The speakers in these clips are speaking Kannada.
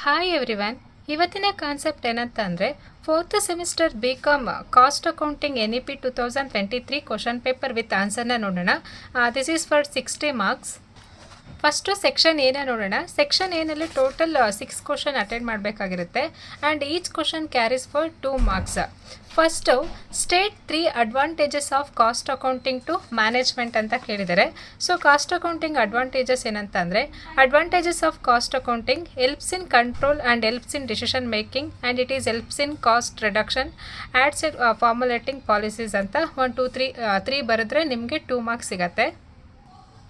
Hi everyone. ಇವತ್ತಿನ ಕಾನ್ಸೆಪ್ಟ್ ಏನಂತ ಅಂದರೆ fourth semester BCom cost accounting NEP 2023 question paper with ಆನ್ಸರ್ನ ನೋಡೋಣ. This is for 60 marks. First section ಏನ ನೋಡೋಣ. ಸೆಕ್ಷನ್ ಏನಲ್ಲಿ ಟೋಟಲ್ 6 ಕ್ವಶನ್ ಅಟೆಂಡ್ ಮಾಡಬೇಕಾಗಿರುತ್ತೆ and each question carries for 2 marks. First state 3 advantages of cost accounting to management ಅಂತ ಕೇಳಿದ್ದಾರೆ. ಸೊ ಕಾಸ್ಟ್ ಅಕೌಂಟಿಂಗ್ ಅಡ್ವಾಂಟೇಜಸ್ ಏನಂತ ಅಂದರೆ advantages of cost accounting helps in control and helps in decision making and it is helps in cost reduction ads formulating policies ಅಂತ 1 2 3 ಬರೆದ್ರೆ ನಿಮಗೆ 2 ಮಾರ್ಕ್ಸ್ ಸಿಗತ್ತೆ.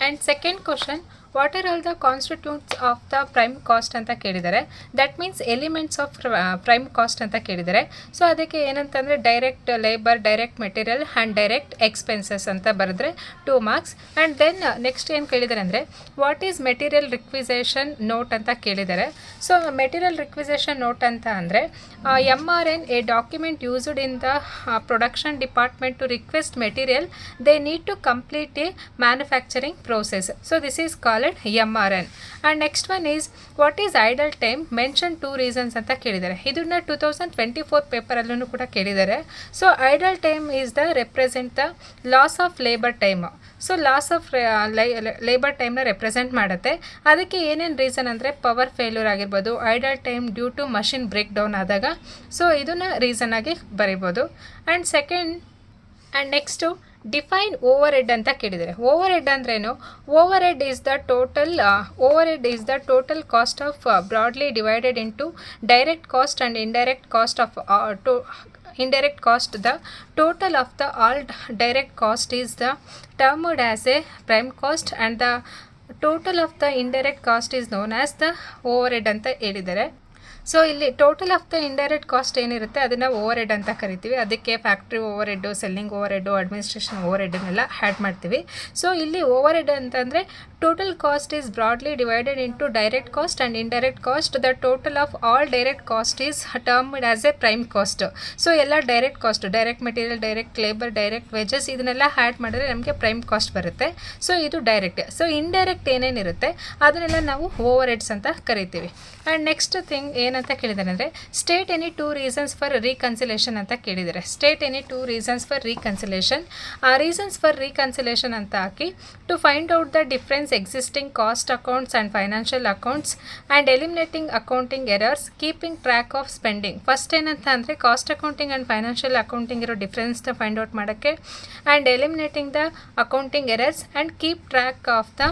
And second question what are all the constitutes of the prime cost ಅಂತ ಕೇಳಿದ್ದಾರೆ. That means elements of prime cost ಅಂತ ಕೇಳಿದ್ದಾರೆ. ಸೊ ಅದಕ್ಕೆ ಏನಂತಂದರೆ direct labour, direct material and direct expenses ಅಂತ ಬರೆದ್ರೆ 2 ಮಾರ್ಕ್ಸ್. ಆ್ಯಂಡ್ ದೆನ್ ನೆಕ್ಸ್ಟ್ ಏನು ಕೇಳಿದ್ದಾರೆ ಅಂದರೆ what is material requisition note ಅಂತ ಕೇಳಿದ್ದಾರೆ. ಸೊ ಮೆಟೀರಿಯಲ್ ರಿಕ್ವಿಸೇಷನ್ ನೋಟ್ ಅಂತ ಅಂದರೆ MRN a document used in the production department to request material they need to complete a manufacturing process. So this is called MRN. and next one is what is idle time, mention 2 reasons ಅಂತ ಕೇಳಿದ್ದಾರೆ. ಇದನ್ನ 2024 ಪೇಪರಲ್ಲೂ ಕೂಡ ಕೇಳಿದ್ದಾರೆ. So idle time is the represent the loss of labour time. So loss of labour ಟೈಮ್ನ ರೆಪ್ರೆಸೆಂಟ್ ಮಾಡುತ್ತೆ. ಅದಕ್ಕೆ ಏನೇನು ರೀಸನ್ ಅಂದರೆ ಪವರ್ ಫೇಲ್ಯೂರ್ ಆಗಿರ್ಬೋದು, idle time due to machine breakdown ಆದಾಗ. ಸೊ ಇದನ್ನು ರೀಸನ್ ಆಗಿ ಬರೀಬೋದು. And second and next define overhead ಅಂತ ಕೇಳಿದ್ದಾರೆ. ಓವರ್ ಹೆಡ್ ಅಂದ್ರೇನು? Overhead is the total cost of broadly divided into direct cost and indirect cost of indirect cost. The total of the all direct cost is the termed as a prime cost and the total of the indirect cost is known as the overhead ಅಂತ ಹೇಳಿದ್ದಾರೆ. ಸೊ ಇಲ್ಲಿ total of the indirect cost ಏನಿರುತ್ತೆ ಅದನ್ನು ಓವರ್ ಹೆಡ್ ಅಂತ ಕರಿತೀವಿ. ಅದಕ್ಕೆ factory overhead, selling overhead, administration ಓವರ್ ಹೆಡ್ಡನ್ನೆಲ್ಲ ಆ್ಯಡ್ ಮಾಡ್ತೀವಿ. ಸೊ ಇಲ್ಲಿ ಓವರ್ ಹೆಡ್ ಅಂತಂದರೆ total cost is broadly divided into direct cost and indirect cost. The total of all direct cost is termed as a prime cost. So ಎಲ್ಲ direct cost, direct material, direct labour, direct wages ಇದನ್ನೆಲ್ಲ ಆ್ಯಡ್ ಮಾಡಿದ್ರೆ ನಮಗೆ ಪ್ರೈಮ್ ಕಾಸ್ಟ್ ಬರುತ್ತೆ. ಸೊ ಇದು ಡೈರೆಕ್ಟ್. ಸೊ ಇಂಡೈರೆಕ್ಟ್ ಏನೇನಿರುತ್ತೆ ಅದನ್ನೆಲ್ಲ ನಾವು ಓವರ್ ಹೆಡ್ಸ್ ಅಂತ ಕರಿತೀವಿ. ಆ್ಯಂಡ್ ನೆಕ್ಸ್ಟ್ ಥಿಂಗ್ ಏನಂತ ಕೇಳಿದ್ದಾರೆ ಅಂದರೆ state any 2 reasons for reconciliation ಅಂತ ಕೇಳಿದ್ದಾರೆ. State any 2 reasons for reconciliation. ಆ ರೀಸನ್ಸ್ ಫಾರ್ ರೀಕನ್ಸಿಲೇಷನ್ ಅಂತ ಹಾಕಿ to find out the difference existing cost accounts and financial accounts and eliminating accounting errors, keeping track of spending. First ಏನಂತ ಅಂದರೆ cost accounting and financial accounting ಇರೋ ಡಿಫ್ರೆನ್ಸ್ನ ಫೈಂಡ್ ಔಟ್ ಮಾಡೋಕ್ಕೆ and eliminating the accounting errors and keep track of the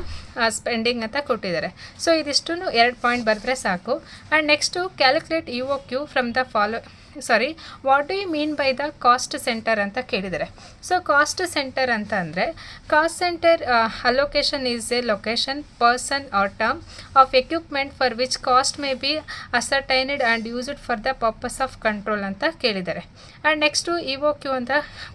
spending ಅಂತ ಕೊಟ್ಟಿದ್ದಾರೆ. ಸೊ ಇದಿಷ್ಟು 2 ಪಾಯಿಂಟ್ ಬರೆದ್ರೆ ಸಾಕು. And next calculate UOQ from the what do you mean by the cost centre ಅಂತ ಕೇಳಿದ್ದಾರೆ. ಸೊ ಕಾಸ್ಟ್ ಸೆಂಟರ್ ಅಂತ ಅಂದರೆ cost centre allocation is a location, person or term of equipment for which cost may be ascertained and used for the purpose of control ಅಂತ ಕೇಳಿದ್ದಾರೆ. ಆ್ಯಂಡ್ ನೆಕ್ಸ್ಟು EOQ ಅಂತ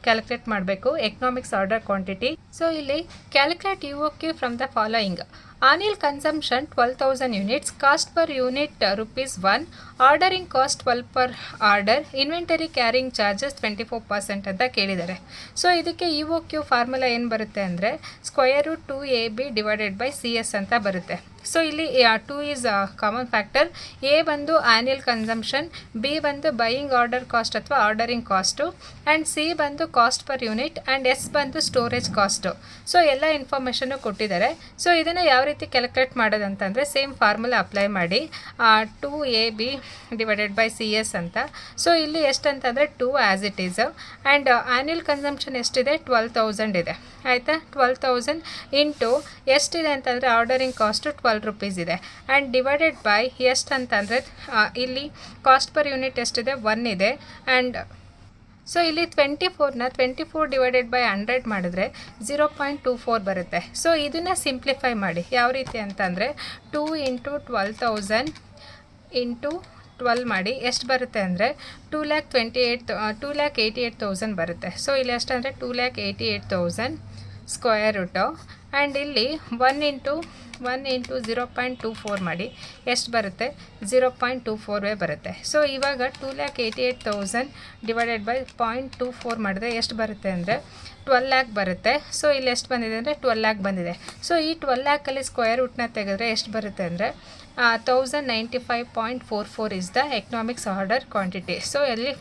ಕ್ಯಾಲ್ಕುಲೇಟ್ ಮಾಡಬೇಕು, ಎಕನಾಮಿಕ್ಸ್ ಆರ್ಡರ್ ಕ್ವಾಂಟಿಟಿ. ಸೊ ಇಲ್ಲಿ calculate UOQ from the following: annual consumption 12,000 units, cost per unit ₹1, ordering cost 12 per order, inventory carrying charges 24% ಅಂತ ಕೇಳಿದ್ದಾರೆ. ಸೊ ಇದಕ್ಕೆ EOQ ಫಾರ್ಮುಲಾ ಏನು ಬರುತ್ತೆ ಅಂದರೆ √2AB ಡಿವೈಡೆಡ್ ಬೈ CS ಅಂತ ಬರುತ್ತೆ. ಸೊ ಇಲ್ಲಿ 2 ಈಸ್ ಕಾಮನ್ ಫ್ಯಾಕ್ಟರ್. A ಬಂದು ಆ್ಯನ್ಯಲ್ ಕನ್ಸಂಪ್ಷನ್, B ಬಂದು ಬೈಯಿಂಗ್ ಆರ್ಡರ್ ಕಾಸ್ಟ್ ಅಥವಾ ಆರ್ಡರಿಂಗ್ ಕಾಸ್ಟು, ಆ್ಯಂಡ್ C ಬಂದು cost per unit, and S ಬಂದು ಸ್ಟೋರೇಜ್ ಕಾಸ್ಟು. ಸೊ ಎಲ್ಲ ಇನ್ಫಾರ್ಮೇಷನ್ನು ಕೊಟ್ಟಿದ್ದಾರೆ. ಸೊ ಇದನ್ನು ಯಾವ ರೀತಿ ಕ್ಯಾಲ್ಕುಲೇಟ್ ಮಾಡೋದಂತಂದರೆ ಸೇಮ್ ಫಾರ್ಮುಲಾ ಅಪ್ಲೈ ಮಾಡಿ 2AB ಡಿವೈಡೆಡ್ ಬೈ CS ಅಂತ. ಸೊ ಇಲ್ಲಿ ಎಷ್ಟಂತಂದರೆ 2 as it is. And annual consumption ಎಷ್ಟಿದೆ? 12,000 ಇದೆ. ಆಯಿತಾ? 12,000 ಇಂಟು ಎಷ್ಟಿದೆ ಅಂತಂದರೆ ಆರ್ಡರಿಂಗ್ ಕಾಸ್ಟು 12 ರೂಪೀಸ್ ಇದೆ. ಆ್ಯಂಡ್ ಡಿವೈಡೆಡ್ ಬೈ ಎಷ್ಟು ಅಂತಂದರೆ ಇಲ್ಲಿ ಕಾಸ್ಟ್ ಪರ್ ಯೂನಿಟ್ ಎಷ್ಟಿದೆ? 1 ಇದೆ. ಆ್ಯಂಡ್ ಸೊ ಇಲ್ಲಿ 24 ಡಿವೈಡೆಡ್ ಬೈ 100 ಮಾಡಿದ್ರೆ 0.24 ಬರುತ್ತೆ. ಸೊ ಇದನ್ನು ಸಿಂಪ್ಲಿಫೈ ಮಾಡಿ ಯಾವ ರೀತಿ ಅಂತಂದರೆ 2 ಇಂಟು 12,000 ಇಂಟು 12 ಮಾಡಿ ಎಷ್ಟು ಬರುತ್ತೆ ಅಂದರೆ 2,88,000 ಬರುತ್ತೆ. ಸೊ ಇಲ್ಲಿ ಎಷ್ಟು ಅಂದರೆ 2,88,000 ಸ್ಕ್ವೇರ್ ರೂಟು. ಆ್ಯಂಡ್ ಇಲ್ಲಿ 1 ಇಂಟು 0.24 ಮಾಡಿ ಎಷ್ಟು ಬರುತ್ತೆ? 0.24 ಬರುತ್ತೆ. ಸೊ ಇವಾಗ 2,88,000 ಡಿವೈಡೆಡ್ ಬೈ 0.24 ಮಾಡಿದ್ರೆ ಎಷ್ಟು ಬರುತ್ತೆ ಅಂದರೆ 12 ಲ್ಯಾಕ್ ಬರುತ್ತೆ. ಸೊ ಇಲ್ಲಿ ಎಷ್ಟು ಬಂದಿದೆ ಅಂದರೆ 12 ಲ್ಯಾಕ್ ಬಂದಿದೆ. ಸೊ ಈ 12 ಲ್ಯಾಕಲ್ಲಿ ಸ್ಕ್ವೇರ್ ರೂಟ್ನ ತೆಗೆದ್ರೆ ಎಷ್ಟು ಬರುತ್ತೆ ಅಂದರೆ 1095.44 is the economics order quantity. So ಇಲ್ಲಿ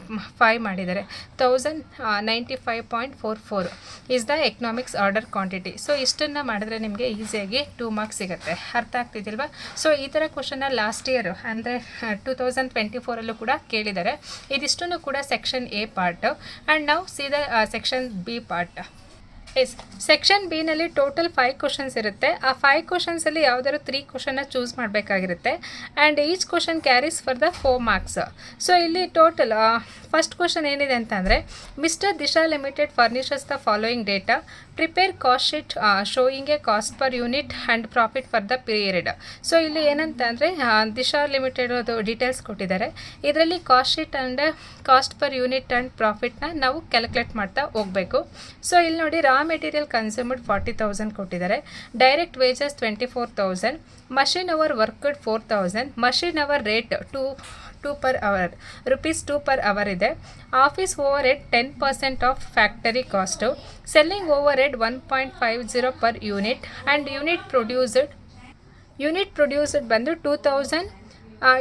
5 ಮಾಡಿದ್ದಾರೆ. 1095.44 is the economics order quantity. So ಇಷ್ಟನ್ನು ಮಾಡಿದ್ರೆ ನಿಮಗೆ ಈಸಿಯಾಗಿ 2 ಮಾರ್ಕ್ಸ್ ಸಿಗುತ್ತೆ. ಅರ್ಥ ಆಗ್ತಿದ್ದಿಲ್ವಾ? ಸೊ ಈ ಥರ ಕ್ವಶನ್ನ ಲಾಸ್ಟ್ ಇಯರ್ ಅಂದರೆ 2024 ಕೂಡ ಕೇಳಿದ್ದಾರೆ. ಇದಿಷ್ಟನ್ನು ಕೂಡ ಸೆಕ್ಷನ್ ಎ ಪಾರ್ಟ್. ಆ್ಯಂಡ್ ನಾವು ಸೀದಾ section B part. Yes, section ಬಿನಲ್ಲಿ ಟೋಟಲ್ 5 ಕ್ವಶನ್ಸ್ ಇರುತ್ತೆ. ಆ 5 ಕ್ವಶನ್ಸಲ್ಲಿ ಯಾವುದಾದ್ರು 3 ಕ್ವಶನ್ನ ಚೂಸ್ ಮಾಡಬೇಕಾಗಿರುತ್ತೆ. And each question carries for the 4 marks. So ಇಲ್ಲಿ ಟೋಟಲ್ ಫಸ್ಟ್ ಕ್ವಶನ್ ಏನಿದೆ ಅಂತಂದರೆ, mister Disha limited furnishes the following data, prepare cost sheet showing a cost per unit and profit for the period. So ಇಲ್ಲಿ ಏನಂತ ಅಂದರೆ ದಿಶಾ ಲಿಮಿಟೆಡ್ ಅದು ಡೀಟೇಲ್ಸ್ ಕೊಟ್ಟಿದ್ದಾರೆ. ಇದರಲ್ಲಿ cost sheet and cost per unit and ಪ್ರಾಫಿಟ್ನ ನಾವು ಕ್ಯಾಲ್ಕುಲೇಟ್ ಮಾಡ್ತಾ ಹೋಗಬೇಕು. ಸೊ ಇಲ್ಲಿ ನೋಡಿ, ರಾ ಮೆಟೀರಿಯಲ್ ಕನ್ಸ್ಯೂಮ್ಡ್ 40,000 ಕೊಟ್ಟಿದ್ದಾರೆ, direct wages 24,000, machine hour worked 4,000, machine hour rate 2 per hour, rupees 2 per hour ಇದೆ. Office overhead 10% of factory cost, selling overhead 1.50 per unit, and unit produced ಬಂದು 2000.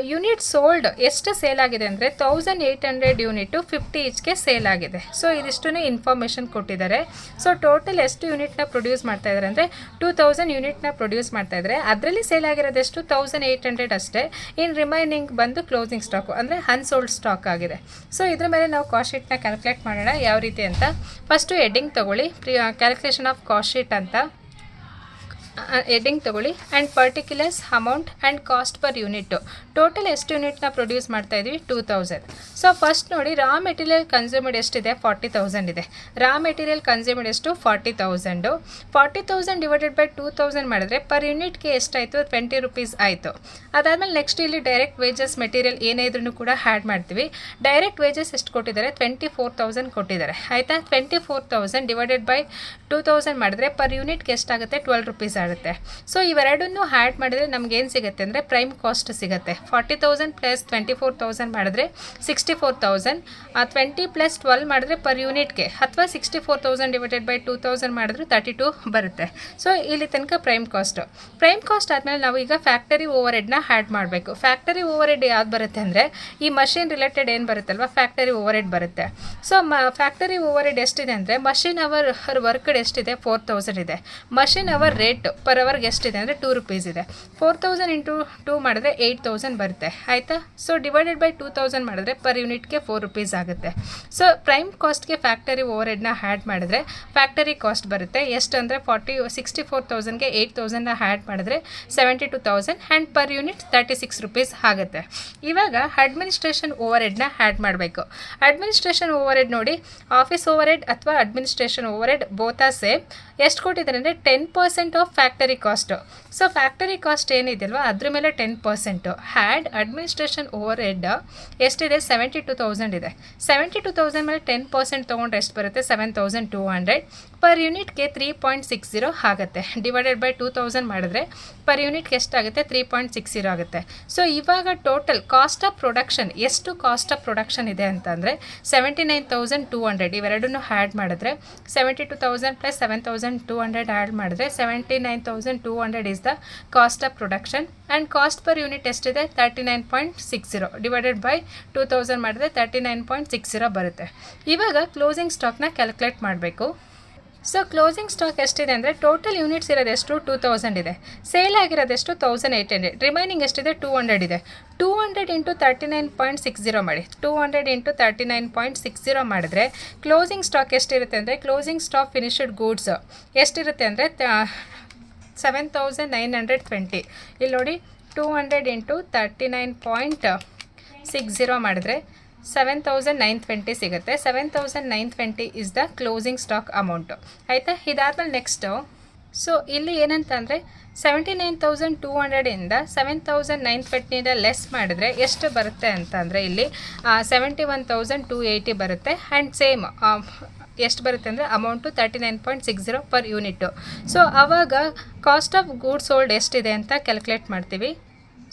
ಯೂನಿಟ್ ಸೋಲ್ಡ್ ಎಷ್ಟು ಸೇಲ್ ಆಗಿದೆ ಅಂದರೆ 1800 ಯೂನಿಟು 50 ಈಚ್ಗೆ ಸೇಲ್ ಆಗಿದೆ. ಸೊ ಇದಿಷ್ಟನ್ನು ಇನ್ಫಾರ್ಮೇಷನ್ ಕೊಟ್ಟಿದ್ದಾರೆ. ಸೊ ಟೋಟಲ್ ಎಷ್ಟು ಯೂನಿಟ್ನ ಪ್ರೊಡ್ಯೂಸ್ ಮಾಡ್ತಾ ಇದ್ದಾರೆ ಅಂದರೆ 2000 ಯೂನಿಟ್ನ ಪ್ರೊಡ್ಯೂಸ್ ಮಾಡ್ತಾ ಇದ್ದಾರೆ. ಅದರಲ್ಲಿ ಸೇಲ್ ಆಗಿರೋದೆಷ್ಟು 1800 ಅಷ್ಟೇ. ಇನ್ ರಿಮೈನಿಂಗ್ ಬಂದು ಕ್ಲೋಸಿಂಗ್ ಸ್ಟಾಕು ಅಂದರೆ ಅನ್ಸೋಲ್ಡ್ ಸ್ಟಾಕ್ ಆಗಿದೆ. ಸೊ ಇದ್ರ ಮೇಲೆ ನಾವು ಕಾಸ್ಟ್ ಶೀಟ್ನ ಕ್ಯಾಲ್ಕುಲೇಟ್ ಮಾಡೋಣ ಯಾವ ರೀತಿ ಅಂತ. ಫಸ್ಟು ಹೆಡ್ಡಿಂಗ್ ತೊಗೊಳ್ಳಿ, ಕ್ಯಾಲ್ಕುಲೇಷನ್ ಆಫ್ ಕಾಸ್ಟ್ ಶೀಟ್ ಅಂತ ಹೆಡ್ಡಿಂಗ್ ತೊಗೊಳ್ಳಿ. And particulars amount and cost per unit. Total ಎಷ್ಟು ಯೂನಿಟ್ನ ಪ್ರೊಡ್ಯೂಸ್ ಮಾಡ್ತಾ ಇದ್ವಿ 2000. ಸೊ ಫಸ್ಟ್ ನೋಡಿ, ರಾ ಮೆಟೀರಿಯಲ್ ಕನ್ಸ್ಯೂಮ್ಡ್ ಎಷ್ಟಿದೆ 40,000 ಇದೆ. ರಾ ಮೆಟೀರಿಯಲ್ ಕನ್ಸ್ಯೂಮ್ಡ್ ಎಷ್ಟು 40,000. 40,000 ಡಿವೈಡೆಡ್ ಬೈ 2000 ಮಾಡಿದ್ರೆ ಪರ್ ಯೂನಿಟ್ಗೆ ಎಷ್ಟಾಯಿತು 20 ರೂಪೀಸ್ ಆಯಿತು. ಅದಾದಮೇಲೆ ನೆಕ್ಸ್ಟ್ ಇಲ್ಲಿ ಡೈರೆಕ್ಟ್ ವೇಜಸ್ ಮೆಟೀರಿಯಲ್ ಏನೇ ಇದ್ರೂ ಕೂಡ ಆ್ಯಡ್ ಮಾಡ್ತೀವಿ. ಡೈರೆಕ್ಟ್ ವೇಜಸ್ ಎಷ್ಟು ಕೊಟ್ಟಿದ್ದಾರೆ 24,000 ಕೊಟ್ಟಿದ್ದಾರೆ. ಆಯಿತಾ? 24,000 ಡಿವೈಡೆಡ್ ಬೈ 2000 ಮಾಡಿದ್ರೆ ಪರ್ ಯೂನಿಟ್ಗೆ ಎಷ್ಟಾಗುತ್ತೆ 12 ರೂಪೀಸ್ ಆಗುತ್ತೆ. ಸೊ ಇವೆರಡನ್ನೂ ಆ್ಯಡ್ ಮಾಡಿದ್ರೆ ನಮ್ಗೆ ಏನು ಸಿಗುತ್ತೆ ಅಂದರೆ ಪ್ರೈಮ್ ಕಾಸ್ಟ್ ಸಿಗುತ್ತೆ. 40,000 ಪ್ಲಸ್ 24,000 ಮಾಡಿದ್ರೆ 64,000. 20 ಪ್ಲಸ್ 12 ಮಾಡಿದ್ರೆ ಪರ್ ಯೂನಿಟ್ಗೆ, ಅಥವಾ 64,000 ಡಿವೈಡೆಡ್ ಬೈ 2000 ಮಾಡಿದ್ರೆ 32 ಬರುತ್ತೆ. ಸೊ ಇಲ್ಲಿ ತನಕ ಪ್ರೈಮ್ ಕಾಸ್ಟು. ಪ್ರೈಮ್ ಕಾಸ್ಟ್ ಆದಮೇಲೆ ನಾವು ಈಗ ಫ್ಯಾಕ್ಟರಿ ಓವರ್ ಹೆಡ್ನ ಆ್ಯಡ್ ಮಾಡಬೇಕು. ಫ್ಯಾಕ್ಟರಿ ಓವರ್ ಹೆಡ್ ಯಾವ್ದು ಬರುತ್ತೆ ಅಂದರೆ ಈ ಮಷಿನ್ ರಿಲೇಟೆಡ್ ಏನು ಬರುತ್ತಲ್ವ, ಫ್ಯಾಕ್ಟರಿ ಓವರ್ ಹೆಡ್ ಬರುತ್ತೆ. ಸೊ ಫ್ಯಾಕ್ಟರಿ ಓವರ್ ಹೆಡ್ ಎಷ್ಟಿದೆ ಅಂದರೆ ಮಷಿನ್ ಅವರ್ ವರ್ಕ್ಡ್ ಎಷ್ಟಿದೆ 4,000 ಇದೆ. ಮಷಿನ್ ಅವರ್ ರೇಟ್ ಪರ್ ಅವರ್ಗೆ ಎಷ್ಟಿದೆ ಅಂದರೆ 2 ರೂಪೀಸ್ ಇದೆ. 4,000 ಇಂಟು 2 ಮಾಡಿದ್ರೆ 8,000 ಬರುತ್ತೆ. ಆಯಿತಾ? ಸೊ ಡಿವೈಡೆಡ್ ಬೈ 2000 ಮಾಡಿದ್ರೆ ಪರ್ ಯೂನಿಟ್ಗೆ 4 ರೂಪೀಸ್ ಆಗುತ್ತೆ. ಸೊ ಪ್ರೈಮ್ ಕಾಸ್ಟ್ಗೆ ಫ್ಯಾಕ್ಟರಿ ಓವರ್ ಹೆಡ್ನ ಆ್ಯಡ್ ಮಾಡಿದ್ರೆ ಫ್ಯಾಕ್ಟರಿ ಕಾಸ್ಟ್ ಬರುತ್ತೆ ಎಷ್ಟು ಅಂದರೆ 64,000ಗೆ 8,000ನ ಆ್ಯಡ್ ಮಾಡಿದ್ರೆ 72,000 ಆ್ಯಂಡ್ ಪರ್ ಯೂನಿಟ್ 36 ರೂಪೀಸ್ ಆಗುತ್ತೆ. ಇವಾಗ ಅಡ್ಮಿನಿಸ್ಟ್ರೇಷನ್ ಓವರ್ ಹೆಡ್ನ ಆ್ಯಡ್ ಮಾಡಬೇಕು. ಅಡ್ಮಿನಿಸ್ಟ್ರೇಷನ್ ಓವರ್ ಹೆಡ್ ನೋಡಿ, ಆಫೀಸ್ ಓವರ್ ಹೆಡ್ ಅಥವಾ ಅಡ್ಮಿನಿಸ್ಟ್ರೇಷನ್ ಓವರ್ ಹೆಡ್ ಬೋತಾ ಸೇಮ್. ಎಷ್ಟು ಕೊಟ್ಟಿದ್ದಾರೆ ಅಂದರೆ 10% of factory cost. So factory cost ಏನಿದೆಯಲ್ವ ಅದ್ರ ಮೇಲೆ 10%. ಹ್ಯಾಡ್ ಅಡ್ಮಿನಿಸ್ಟ್ರೇಷನ್ ಓವರ್ ಹೆಡ್ ಎಷ್ಟಿದೆ 72,000 ಇದೆ. 72,000 ಮೇಲೆ 10% ತೊಗೊಂಡ್ರೆ ಎಷ್ಟು ಬರುತ್ತೆ 7,200. ಪರ್ ಯೂನಿಟ್ಗೆ 3.60 ಆಗುತ್ತೆ. ಡಿವೈಡೆಡ್ ಬೈ 2000 ಮಾಡಿದ್ರೆ ಪರ್ ಯೂನಿಟ್ಗೆ ಎಷ್ಟಾಗುತ್ತೆ 3.60 ಆಗುತ್ತೆ. ಸೊ ಇವಾಗ ಟೋಟಲ್ ಕಾಸ್ಟ್ ಆಫ್ ಪ್ರೊಡಕ್ಷನ್ ಎಷ್ಟು ಕಾಸ್ಟ್ ಆಫ್ ಪ್ರೊಡಕ್ಷನ್ ಇದೆ ಅಂತಂದರೆ 79,200. ಇವೆರಡನ್ನೂ ಆ್ಯಡ್ ಮಾಡಿದ್ರೆ 72,000 ಪ್ಲಸ್ 7,200 ಆ್ಯಡ್ ಮಾಡಿದ್ರೆ 79,200 is the cost of production. And cost per unit ಎಷ್ಟಿದೆ 39.60. ಡಿವೈಡೆಡ್ ಬೈ 2000 ಮಾಡಿದ್ರೆ 39.60 ಬರುತ್ತೆ. ಇವಾಗ ಕ್ಲೋಸಿಂಗ್ ಸ್ಟಾಕ್ನ ಕ್ಯಾಲ್ಕುಲೇಟ್ ಮಾಡಬೇಕು. ಸೊ ಕ್ಲೋಸಿಂಗ್ ಸ್ಟಾಕ್ ಎಷ್ಟಿದೆ ಅಂದರೆ ಟೋಟಲ್ ಯೂನಿಟ್ಸ್ ಇರೋದೆಷ್ಟು 2000 ಇದೆ. ಸೇಲ್ ಆಗಿರೋದೆಷ್ಟು 1800. ರಿಮೈನಿಂಗ್ ಎಷ್ಟಿದೆ 200 ಇದೆ. 200 ಇಂಟು 39.60 ಮಾಡಿ. 200 ಇಂಟು 39.60 ಮಾಡಿದ್ರೆ ಕ್ಲೋಸಿಂಗ್ ಸ್ಟಾಕ್ ಎಷ್ಟಿರುತ್ತೆ ಅಂದರೆ ಕ್ಲೋಸಿಂಗ್ ಸ್ಟಾಕ್ ಫಿನಿಶ್ಡ್ ಗೂಡ್ಸ್ ಎಷ್ಟಿರುತ್ತೆ ಅಂದರೆ 7,920. ಇಲ್ಲಿ ನೋಡಿ 200 ಇಂಟು 39.60 ಮಾಡಿದ್ರೆ 7,920 ಸಿಗುತ್ತೆ. 7,920 is the closing stock amount. ಆಯಿತಾ? ಇದಾದ್ಮೇಲೆ ನೆಕ್ಸ್ಟು ಸೊ ಇಲ್ಲಿ ಏನಂತಂದರೆ 79,200ಇಂದ 7,920 ಲೆಸ್ ಮಾಡಿದ್ರೆ ಎಷ್ಟು ಬರುತ್ತೆ ಅಂತಂದರೆ ಇಲ್ಲಿ 71,280 ಬರುತ್ತೆ. ಆ್ಯಂಡ್ ಸೇಮ್ ಎಷ್ಟು ಬರುತ್ತೆ ಅಂದರೆ ಅಮೌಂಟು 39.60 ಪರ್ ಯೂನಿಟ್ಟು. ಸೊ ಆವಾಗ ಕಾಸ್ಟ್ ಆಫ್ ಗೂಡ್ಸ್ ಸೋಲ್ಡ್ ಎಷ್ಟಿದೆ ಅಂತ ಕ್ಯಾಲ್ಕುಲೇಟ್ ಮಾಡ್ತೀವಿ.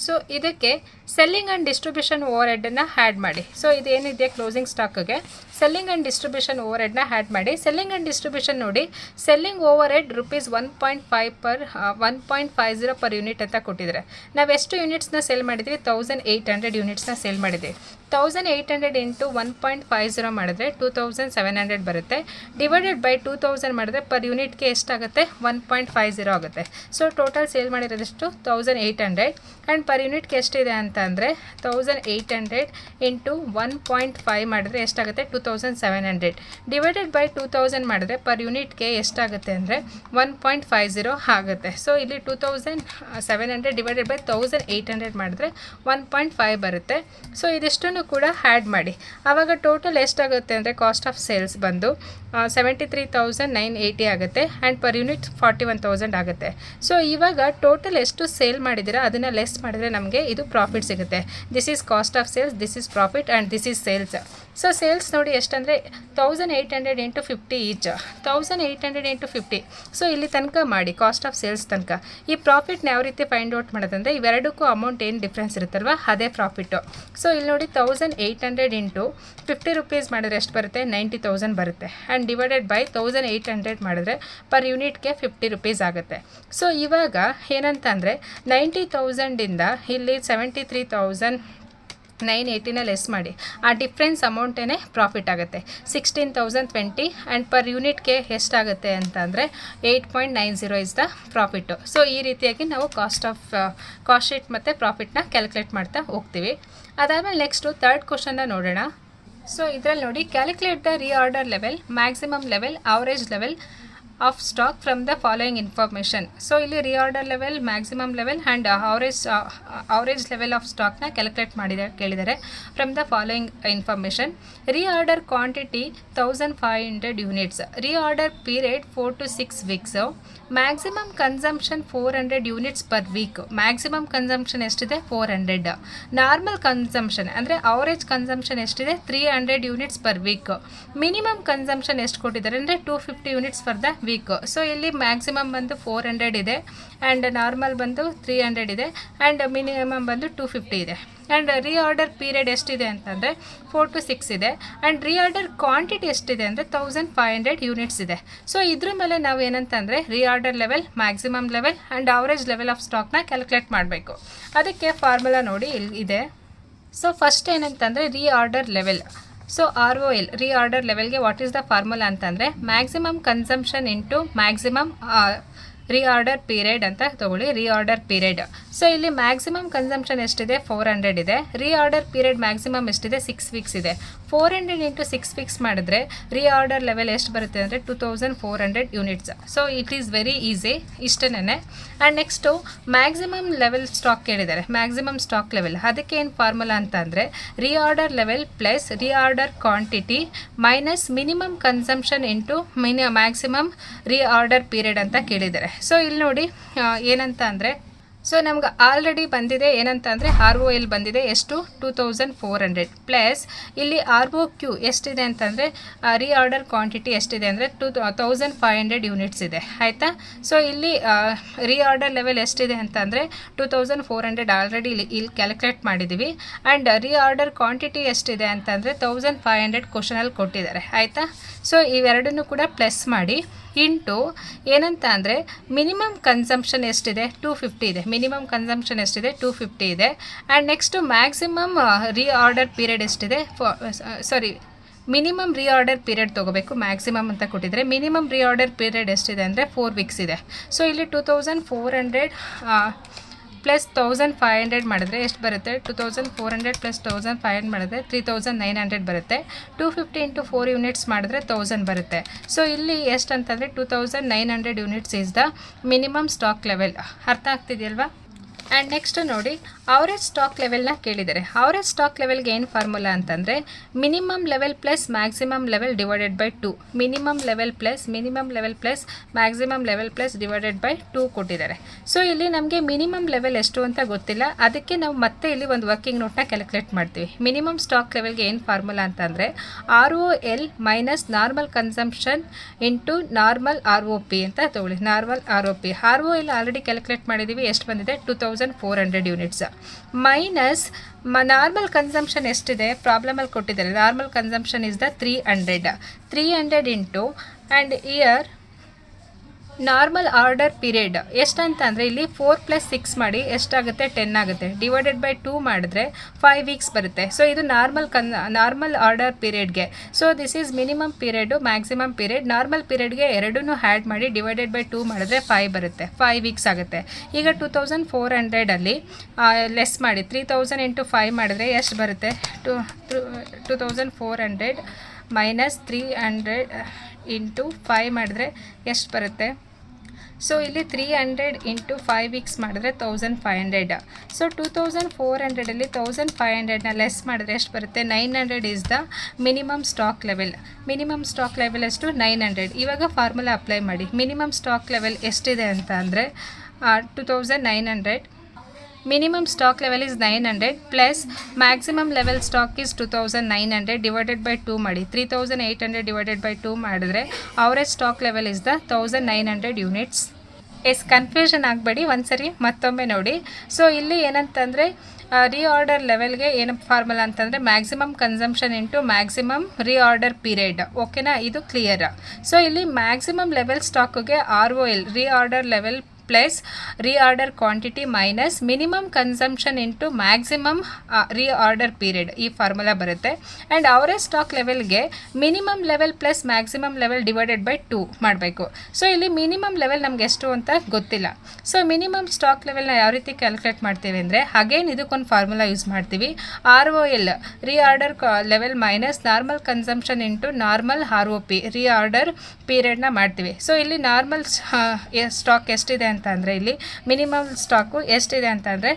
ಸೊ ಇದಕ್ಕೆ ಸೆಲ್ಲಿಂಗ್ ಆ್ಯಂಡ್ ಡಿಸ್ಟ್ರಿಬ್ಯೂಷನ್ ಓವರ್ ಹೆಡನ್ನು ಆ್ಯಡ್ ಮಾಡಿ. ಸೊ ಇದೇನಿದೆ ಕ್ಲೋಸಿಂಗ್ ಸ್ಟಾಕ್ಗೆ ಸೆಲ್ಲಿಂಗ್ ಆ್ಯಂಡ್ ಡಿಸ್ಟ್ರಿಬ್ಯೂಷನ್ ಓವರ್ ಹೆಡ್ನ ಆ್ಯಡ್ ಮಾಡಿ. ಸೆಲ್ಲಿಂಗ್ ಆ್ಯಂಡ್ ಡಿಸ್ಟ್ರಿಬ್ಯೂಷನ್ ನೋಡಿ, selling overhead ₹1.50 per unit ಅಂತ ಕೊಟ್ಟಿದ್ದಾರೆ. ನಾವು ಎಷ್ಟು ಯೂನಿಟ್ಸ್ನ ಸೇಲ್ ಮಾಡಿದ್ವಿ? 1800 ಯೂನಿಟ್ಸ್ನ ಸೇಲ್ ಮಾಡಿದ್ವಿ. 1800 ಇಂಟು 1.50 ಮಾಡಿದ್ರೆ 2700 ಬರುತ್ತೆ. ಡಿವೈಡೆಡ್ ಬೈ 2000 ಮಾಡಿದ್ರೆ ಪರ್ ಯೂನಿಟ್ಗೆ ಎಷ್ಟಾಗುತ್ತೆ? 1.50 ಆಗುತ್ತೆ. ಸೊ ಟೋಟಲ್ ಸೇಲ್ ಮಾಡಿರೋದಷ್ಟು 1800 ಆ್ಯಂಡ್ ಪರ್ ಯೂನಿಟ್ಗೆ ಎಷ್ಟಿದೆ ಅಂತ ಅಂದರೆ 1800 ಇಂಟು 1.5 ಮಾಡಿದ್ರೆ ಎಷ್ಟಾಗುತ್ತೆ? 2700 ಡಿವೈಡೆಡ್ ಬೈ 2000 ಮಾಡಿದ್ರೆ ಪರ್ ಯೂನಿಟ್ಗೆ ಎಷ್ಟಾಗುತ್ತೆ ಅಂದರೆ 1.50 ಆಗುತ್ತೆ. ಸೊ ಇಲ್ಲಿ 2700 ಡಿವೈಡೆಡ್ ಬೈ 1800 ಮಾಡಿದ್ರೆ 1.5 ಬರುತ್ತೆ. ಸೊ ಇದಿಷ್ಟನ್ನು ಕೂಡ ಆ್ಯಡ್ ಮಾಡಿ. ಆವಾಗ ಟೋಟಲ್ ಎಷ್ಟಾಗುತ್ತೆ ಅಂದರೆ ಕಾಸ್ಟ್ ಆಫ್ ಸೇಲ್ಸ್ ಬಂದು 73,980 ಆಗುತ್ತೆ ಆ್ಯಂಡ್ ಪರ್ ಯೂನಿಟ್ 41,000 ಆಗುತ್ತೆ. ಸೊ ಇವಾಗ ಟೋಟಲ್ ಎಷ್ಟು ಸೇಲ್ ಮಾಡಿದ್ದೀರಾ ಅದನ್ನು ಲೆಸ್ ಮಾಡಿದರೆ ನಮಗೆ ಇದು ಪ್ರಾಫಿಟ್ ಸಿಗುತ್ತೆ. This is cost of sales, this is profit and this is sales. So sales ನೋಡಿ ಎಷ್ಟಂದರೆ 1800 ಇಂಟು 50 ಈಚ್, 1800 ಇಂಟು 50. ಸೊ ಇಲ್ಲಿ ತನಕ ಮಾಡಿ ಕಾಸ್ಟ್ ಆಫ್ ಸೇಲ್ಸ್ ತನಕ. ಈ ಪ್ರಾಫಿಟ್ನ ಯಾವ ರೀತಿ ಫೈಂಡ್ ಔಟ್ ಮಾಡೋದಂದರೆ ಇವೆರಡಕ್ಕೂ ಅಮೌಂಟ್ ಏನು ಡಿಫ್ರೆನ್ಸ್ ಇರುತ್ತಲ್ವ ಅದೇ ಪ್ರಾಫಿಟ್ಟು. ಸೊ ಇಲ್ಲಿ ನೋಡಿ 1800 ಇಂಟು 50 ರುಪೀಸ್ ಮಾಡಿದ್ರೆ ಎಷ್ಟು ಬರುತ್ತೆ? 90,000 ಬರುತ್ತೆ. ಆ್ಯಂಡ್ ಡಿವೈಡೆಡ್ ಬೈ 1800 ಮಾಡಿದ್ರೆ ಪರ್ ಯೂನಿಟ್ಗೆ 50 ರುಪೀಸ್ ಆಗುತ್ತೆ. ಸೊ ಇವಾಗ ಏನಂತ ಅಂದರೆ 90,000ಇಂದ ಇಲ್ಲಿ 73,980ನ ಲೆಸ್ ಮಾಡಿ. ಆ ಡಿಫ್ರೆನ್ಸ್ ಅಮೌಂಟೇ ಪ್ರಾಫಿಟ್ ಆಗುತ್ತೆ, 16,020 ಆ್ಯಂಡ್ ಪರ್ ಯೂನಿಟ್ಗೆ ಎಷ್ಟಾಗುತ್ತೆ ಅಂತ ಅಂದರೆ 8.90 ಇಸ್ ದ ಪ್ರಾಫಿಟ್ಟು. ಸೊ ಈ ರೀತಿಯಾಗಿ ನಾವು ಕಾಸ್ಟ್ ಶೀಟ್ ಮತ್ತು ಪ್ರಾಫಿಟ್ನ ಕ್ಯಾಲ್ಕುಲೇಟ್ ಮಾಡ್ತಾ ಹೋಗ್ತೀವಿ. ಅದಾದಮೇಲೆ ನೆಕ್ಸ್ಟು ಥರ್ಡ್ ಕ್ವಶನ್ನ ನೋಡೋಣ. ಸೊ ಇದರಲ್ಲಿ ನೋಡಿ, calculate the reorder level, maximum level, average level of stock from the following information. So ಇಲ್ಲಿ reorder level, maximum level and average level of ಸ್ಟಾಕ್ನ ಕ್ಯಾಲ್ಕುಲೇಟ್ ಕೇಳಿದ್ದಾರೆ from the following information. Reorder quantity 1500 units, reorder period 4 to 6 weeks, maximum consumption 400 units per week. Maximum consumption ಎಷ್ಟಿದೆ? 400. ನಾರ್ಮಲ್ ಕನ್ಸಂಪ್ಷನ್ ಅಂದರೆ ಅವರೇಜ್ ಕನ್ಸಂಪ್ಷನ್ ಎಷ್ಟಿದೆ? 300 units per week. Minimum consumption ಎಷ್ಟು ಕೊಟ್ಟಿದ್ದಾರೆ ಅಂದರೆ 250 units for the week. So ಇಲ್ಲಿ ಮ್ಯಾಕ್ಸಿಮಮ್ ಬಂದು 400 ಇದೆ ಆ್ಯಂಡ್ ನಾರ್ಮಲ್ ಬಂದು 300 ಇದೆ ಆ್ಯಂಡ್ ಮಿನಿಮಮ್ ಬಂದು 250 ಇದೆ. ಆ್ಯಂಡ್ ರೀಆರ್ಡರ್ ಪೀರಿಯಡ್ ಎಷ್ಟಿದೆ ಅಂತಂದರೆ 4 to 6 ಇದೆ ಆ್ಯಂಡ್ ರೀಆರ್ಡರ್ ಕ್ವಾಂಟಿಟಿ ಎಷ್ಟಿದೆ ಅಂದರೆ 1500 ಯೂನಿಟ್ಸ್ ಇದೆ. ಸೊ ಇದ್ರ ಮೇಲೆ ನಾವು ಏನಂತಂದರೆ reorder level, maximum level and average level of ಸ್ಟಾಕ್ನ ಕ್ಯಾಲ್ಕುಲೇಟ್ ಮಾಡಬೇಕು. ಅದಕ್ಕೆ ಫಾರ್ಮುಲಾ ನೋಡಿ ಇಲ್ಲಿ ಇದೆ. ಸೊ ಫಸ್ಟ್ ಏನಂತಂದರೆ reorder level. So ROL reorder ಲೆವೆಲ್ಗೆ ವಾಟ್ ಈಸ್ ದ ಫಾರ್ಮುಲಾ ಅಂತಂದರೆ maximum consumption into maximum reorder period ಅಂತ ತೊಗೊಳ್ಳಿ. Reorder period. ಸೊ ಇಲ್ಲಿ ಮ್ಯಾಕ್ಸಿಮಮ್ ಕನ್ಸಂಪ್ಷನ್ ಎಷ್ಟಿದೆ? 400 ಇದೆ. ರೀಆರ್ಡರ್ ಪೀರಿಯಡ್ ಮ್ಯಾಕ್ಸಿಮಮ್ ಎಷ್ಟಿದೆ? 6 ವೀಕ್ಸ್ ಇದೆ. 400 ಇಂಟು 6 ವೀಕ್ಸ್ ಮಾಡಿದ್ರೆ ರೀಆರ್ಡರ್ ಲೆವೆಲ್ ಎಷ್ಟು ಬರುತ್ತೆ ಅಂದರೆ 2400 units. So it is very easy, ಇಷ್ಟನೇ. And next maximum level stock ಕೇಳಿದ್ದಾರೆ, ಮ್ಯಾಕ್ಸಿಮಮ್ ಸ್ಟಾಕ್ ಲೆವೆಲ್. ಅದಕ್ಕೆ ಏನು ಫಾರ್ಮುಲಾ ಅಂತ ಅಂದರೆ reorder level plus reorder quantity minus minimum consumption into maximum reorder period ಅಂತ ಕೇಳಿದ್ದಾರೆ. ಸೊ ಇಲ್ಲಿ ನೋಡಿ ಏನಂತ ಅಂದರೆ, ಸೊ ನಮ್ಗೆ ಆಲ್ರೆಡಿ ಬಂದಿದೆ ಏನಂತ ಅಂದರೆ ROL ಬಂದಿದೆ ಎಷ್ಟು? 2400 ಪ್ಲಸ್ ಇಲ್ಲಿ ROQ ಎಷ್ಟಿದೆ ಅಂತಂದರೆ ರೀಆರ್ಡರ್ ಕ್ವಾಂಟಿಟಿ ಎಷ್ಟಿದೆ ಅಂದರೆ 1500 ಯೂನಿಟ್ಸ್ ಇದೆ, ಆಯಿತಾ. ಸೊ ಇಲ್ಲಿ ರೀಆರ್ಡರ್ ಲೆವೆಲ್ ಎಷ್ಟಿದೆ ಅಂತಂದರೆ 2400 ಆಲ್ರೆಡಿ ಇಲ್ಲಿ ಕ್ಯಾಲ್ಕುಲೇಟ್ ಮಾಡಿದ್ದೀವಿ. ಆ್ಯಂಡ್ ರೀಆರ್ಡರ್ ಕ್ವಾಂಟಿಟಿ ಎಷ್ಟಿದೆ ಅಂತಂದರೆ 1500 ಕ್ವಶನಲ್ಲಿ ಕೊಟ್ಟಿದ್ದಾರೆ, ಆಯಿತಾ. ಸೊ ಇವೆರಡನ್ನೂ ಕೂಡ ಪ್ಲಸ್ ಮಾಡಿ ಇಂಟು ಏನಂತ ಅಂದರೆ ಮಿನಿಮಮ್ ಕನ್ಸಂಪ್ಷನ್ ಎಷ್ಟಿದೆ? 250 ಇದೆ. ಮಿನಿಮಮ್ ಕನ್ಸಂಪ್ಷನ್ ಎಷ್ಟಿದೆ? 250 ಇದೆ. And next maximum reorder period ಎಷ್ಟಿದೆ? ಮಿನಿಮಮ್ ರೀಆರ್ಡರ್ ಪೀರಿಯಡ್ ತೊಗೋಬೇಕು, ಮ್ಯಾಕ್ಸಿಮಮ್ ಅಂತ ಕೊಟ್ಟಿದ್ದಾರೆ. ಮಿನಿಮಮ್ ರೀಆರ್ಡರ್ ಪೀರಿಯಡ್ ಎಷ್ಟಿದೆ ಅಂದರೆ 4 ವೀಕ್ಸ್ ಇದೆ. ಸೊ ಇಲ್ಲಿ 2400 ಪ್ಲಸ್ 1500 ಮಾಡಿದ್ರೆ ಎಷ್ಟು ಬರುತ್ತೆ? 2400 ಪ್ಲಸ್ 1500 ಮಾಡಿದ್ರೆ 3900 ಬರುತ್ತೆ. 250 ಇಂಟು 4 ಯೂನಿಟ್ಸ್ ಮಾಡಿದ್ರೆ 1000 ಬರುತ್ತೆ. ಸೊ ಇಲ್ಲಿ ಎಷ್ಟು ಅಂತಂದರೆ 2900 units is the minimum stock level. ಅರ್ಥ ಆಗ್ತಿದೆಯಲ್ವಾ? ಆ್ಯಂಡ್ ನೆಕ್ಸ್ಟ್ ನೋಡಿ, ಅವರೇಜ್ ಸ್ಟಾಕ್ ಲೆವೆಲ್ನ ಕೇಳಿದ್ದಾರೆ. ಅವರೇಜ್ ಸ್ಟಾಕ್ ಲೆವೆಲ್ಗೆ ಏನು ಫಾರ್ಮುಲಾ ಅಂತಂದರೆ minimum level plus maximum level divided by 2. Minimum level plus maximum level plus divided by 2 ಕೊಟ್ಟಿದ್ದಾರೆ. ಸೊ ಇಲ್ಲಿ ನಮಗೆ ಮಿನಿಮಮ್ ಲೆವೆಲ್ ಎಷ್ಟು ಅಂತ ಗೊತ್ತಿಲ್ಲ, ಅದಕ್ಕೆ ನಾವು ಮತ್ತೆ ಇಲ್ಲಿ ಒಂದು ವರ್ಕಿಂಗ್ ನೋಟ್ನ ಕ್ಯಾಲ್ಕುಲೇಟ್ ಮಾಡ್ತೀವಿ. ಮಿನಿಮಮ್ ಸ್ಟಾಕ್ ಲೆವೆಲ್ಗೆ ಏನು ಫಾರ್ಮುಲಾ ಅಂತಂದರೆ ROL minus normal consumption into normal ROP ಅಂತ ತೊಗೊಳ್ಳಿ. Normal ROP. ROL already calculate ಮಾಡಿದ್ದೀವಿ, ಎಷ್ಟು ಬಂದಿದೆ? 2000 2400 ಯೂನಿಟ್ಸ್ ಮೈನಸ್ ನಾರ್ಮಲ್ ಕನ್ಸಂಪ್ಷನ್ ಎಷ್ಟಿದೆ ಪ್ರಾಬ್ಲಮಲ್ಲಿ ಕೊಟ್ಟಿದ್ದಾರೆ. Normal consumption is the 300 into and year normal order period ಎಷ್ಟಂತಂದರೆ ಇಲ್ಲಿ 4 + 6 ಮಾಡಿ ಎಷ್ಟಾಗುತ್ತೆ 10 ಆಗುತ್ತೆ. ಡಿವೈಡೆಡ್ ಬೈ 2 ಮಾಡಿದ್ರೆ 5 ವೀಕ್ಸ್ ಬರುತ್ತೆ. ಸೊ ಇದು ನಾರ್ಮಲ್ ಆರ್ಡರ್ ಪೀರಿಯಡ್ಗೆ. So this is minimum period maximum period. Normal ಪೀರಿಯಡ್ಗೆ ಎರಡನ್ನೂ ಆ್ಯಡ್ ಮಾಡಿ ಡಿವೈಡೆಡ್ ಬೈ 2 ಮಾಡಿದ್ರೆ 5 ಬರುತ್ತೆ. 5 ವೀಕ್ಸ್ ಆಗುತ್ತೆ. ಈಗ 2400 ಲೆಸ್ ಮಾಡಿ 3000 ಇಂಟು 5 ಮಾಡಿದ್ರೆ ಎಷ್ಟು ಬರುತ್ತೆ? 2400 ಮೈನಸ್ 300 ಇಂಟು 5 ಮಾಡಿದ್ರೆ ಎಷ್ಟು ಬರುತ್ತೆ? ಸೊ ಇಲ್ಲಿ 300 ಇಂಟು 5 ವೀಕ್ಸ್ ಮಾಡಿದ್ರೆ 1500. ಸೊ 2400 1500ನ ಲೆಸ್ ಮಾಡಿದ್ರೆ ಎಷ್ಟು ಬರುತ್ತೆ? 900 is the minimum stock level. Minimum stock level ಎಷ್ಟು? 900. ಇವಾಗ ಫಾರ್ಮುಲಾ ಅಪ್ಲೈ ಮಾಡಿ. ಮಿನಿಮಮ್ ಸ್ಟಾಕ್ ಲೆವೆಲ್ ಎಷ್ಟಿದೆ ಅಂತ ಅಂದರೆ 2900. minimum stock level is 900 plus maximum level stock is 2900 divided by 2 ಮಾಡಿ 3800 divided by 2 ಮಾಡಿದ್ರೆ average stock level is the 1900 units. Confusion ಆಗಬೇಡಿ, ಒಂದ್ಸರಿ ಮತ್ತೊಮ್ಮೆ ನೋಡಿ. ಸೊ ಇಲ್ಲಿ ಏನಂತಂದರೆ ರೀಆರ್ಡರ್ ಲೆವೆಲ್ಗೆ ಏನು ಫಾರ್ಮುಲಾ ಅಂತಂದರೆ maximum consumption into maximum reorder period. ಓಕೆನಾ? ಇದು ಕ್ಲಿಯರ್. ಸೊ ಇಲ್ಲಿ ಮ್ಯಾಕ್ಸಿಮಮ್ ಲೆವೆಲ್ ಸ್ಟಾಕ್ಗೆ ROL reorder level plus reorder quantity minus minimum consumption into maximum reorder period ಈ ಫಾರ್ಮುಲಾ ಬರುತ್ತೆ. ಆ್ಯಂಡ್ ಅವರೇಜ್ ಸ್ಟಾಕ್ ಲೆವೆಲ್ಗೆ minimum level plus maximum level divided by 2 ಮಾಡಬೇಕು. ಸೊ ಇಲ್ಲಿ ಮಿನಿಮಮ್ ಲೆವೆಲ್ ನಮ್ಗೆ ಎಷ್ಟು ಅಂತ ಗೊತ್ತಿಲ್ಲ. ಸೊ ಮಿನಿಮಮ್ ಸ್ಟಾಕ್ ಲೆವೆಲ್ನ ಯಾವ ರೀತಿ ಕ್ಯಾಲ್ಕುಲೇಟ್ ಮಾಡ್ತೀವಿ ಅಂದರೆ ಅಗೇನ್ ಇದಕ್ಕೊಂದು ಫಾರ್ಮುಲಾ ಯೂಸ್ ಮಾಡ್ತೀವಿ. ROL reorder level minus normal consumption into normal ROP reorder ಪೀರಿಯಡ್ನ ಮಾಡ್ತೀವಿ. ಸೊ ಇಲ್ಲಿ ನಾರ್ಮಲ್ ಸ್ಟಾಕ್ ಎಷ್ಟಿದೆ ಅಂತ ಅಂದರೆ ಇಲ್ಲಿ ಮಿನಿಮಮ್ ಸ್ಟಾಕು ಎಷ್ಟಿದೆ ಅಂತ ಅಂದರೆ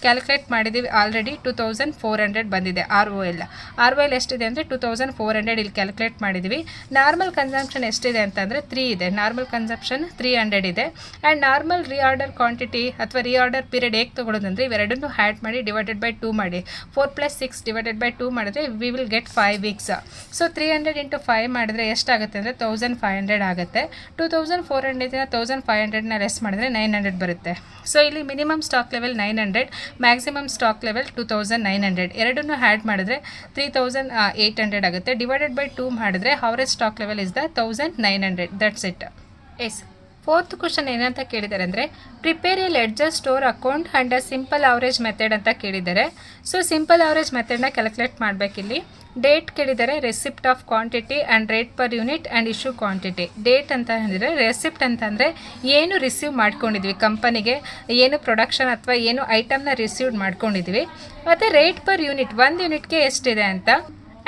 ಕ್ಯಾಲ್ಕುಲೇಟ್ ಮಾಡಿದ್ದೀವಿ ಆಲ್ರೆಡಿ 2400 ಬಂದಿದೆ. ROL ಎಷ್ಟಿದೆ ಅಂದರೆ 2400 ಇಲ್ಲಿ ಕ್ಯಾಲ್ಕುಲೇಟ್ ಮಾಡಿದ್ದೀವಿ. ನಾರ್ಮಲ್ ಕನ್ಸಂಪ್ಷನ್ ಎಷ್ಟಿದೆ ಅಂತಂದರೆ 3 ಇದೆ. ನಾರ್ಮಲ್ ಕನ್ಸಂಪ್ಷನ್ 300 ಇದೆ. ಆ್ಯಂಡ್ ನಾರ್ಮಲ್ ರೀಆರ್ಡರ್ ಕ್ವಾಂಟಿಟಿ ಅಥವಾ ರೀಆರ್ಡರ್ ಪೀರಿಯಡ್ ಹೇಗೆ ತೊಗೊಳೋದಂದರೆ ಇವೆರಡನ್ನೂ ಆ್ಯಡ್ ಮಾಡಿ ಡಿವೈಡೆಡ್ ಬೈ 2 ಮಾಡಿ 4 + 6 ಡಿವೈಡೆಡ್ ಬೈ 2 ಮಾಡಿದ್ರೆ we will get 5 weeks. So 300 into 5 ಮಾಡಿದ್ರೆ ಎಷ್ಟಾಗುತ್ತೆ ಅಂದರೆ 1500 ಆಗುತ್ತೆ. 2400 1500ನ ಲೆಸ್ ಮಾಡಿದ್ರೆ 900 ಬರುತ್ತೆ. ಸೊ ಇಲ್ಲಿ minimum stock level 900, maximum stock level 2900. ಎರಡನ್ನೂ ಆ್ಯಡ್ ಮಾಡಿದ್ರೆ 3800 ಆಗುತ್ತೆ. ಡಿವೈಡೆಡ್ ಬೈ 2 ಮಾಡಿದ್ರೆ average stock level is the 1900. That's it. Fourth question ಏನಂತ ಕೇಳಿದ್ದಾರೆ ಅಂದರೆ prepare a ledger store account and a simple average method ಅಂತ ಕೇಳಿದ್ದಾರೆ. ಸೊ ಸಿಂಪಲ್ ಅವರೇಜ್ ಮೆಥಡ್ನ ಕ್ಯಾಲ್ಕುಲೇಟ್ ಮಾಡಬೇಕಿಲ್ಲಿ. ಡೇಟ್ ಕೇಳಿದರೆ receipt of quantity and rate per unit and issue quantity. Date ಅಂತ ಹೇಳಿದರೆ ರೆಸಿಪ್ಟ್ ಅಂತಂದರೆ ಏನು ರಿಸೀವ್ ಮಾಡ್ಕೊಂಡಿದ್ವಿ ಕಂಪನಿಗೆ, ಏನು ಪ್ರೊಡಕ್ಷನ್ ಅಥವಾ ಏನು ಐಟಮ್ನ ರಿಸೀವ್ ಮಾಡ್ಕೊಂಡಿದ್ವಿ. ಮತ್ತು ರೇಟ್ ಪರ್ ಯೂನಿಟ್ 1 ಯೂನಿಟ್ಗೆ ಎಷ್ಟಿದೆ ಅಂತ,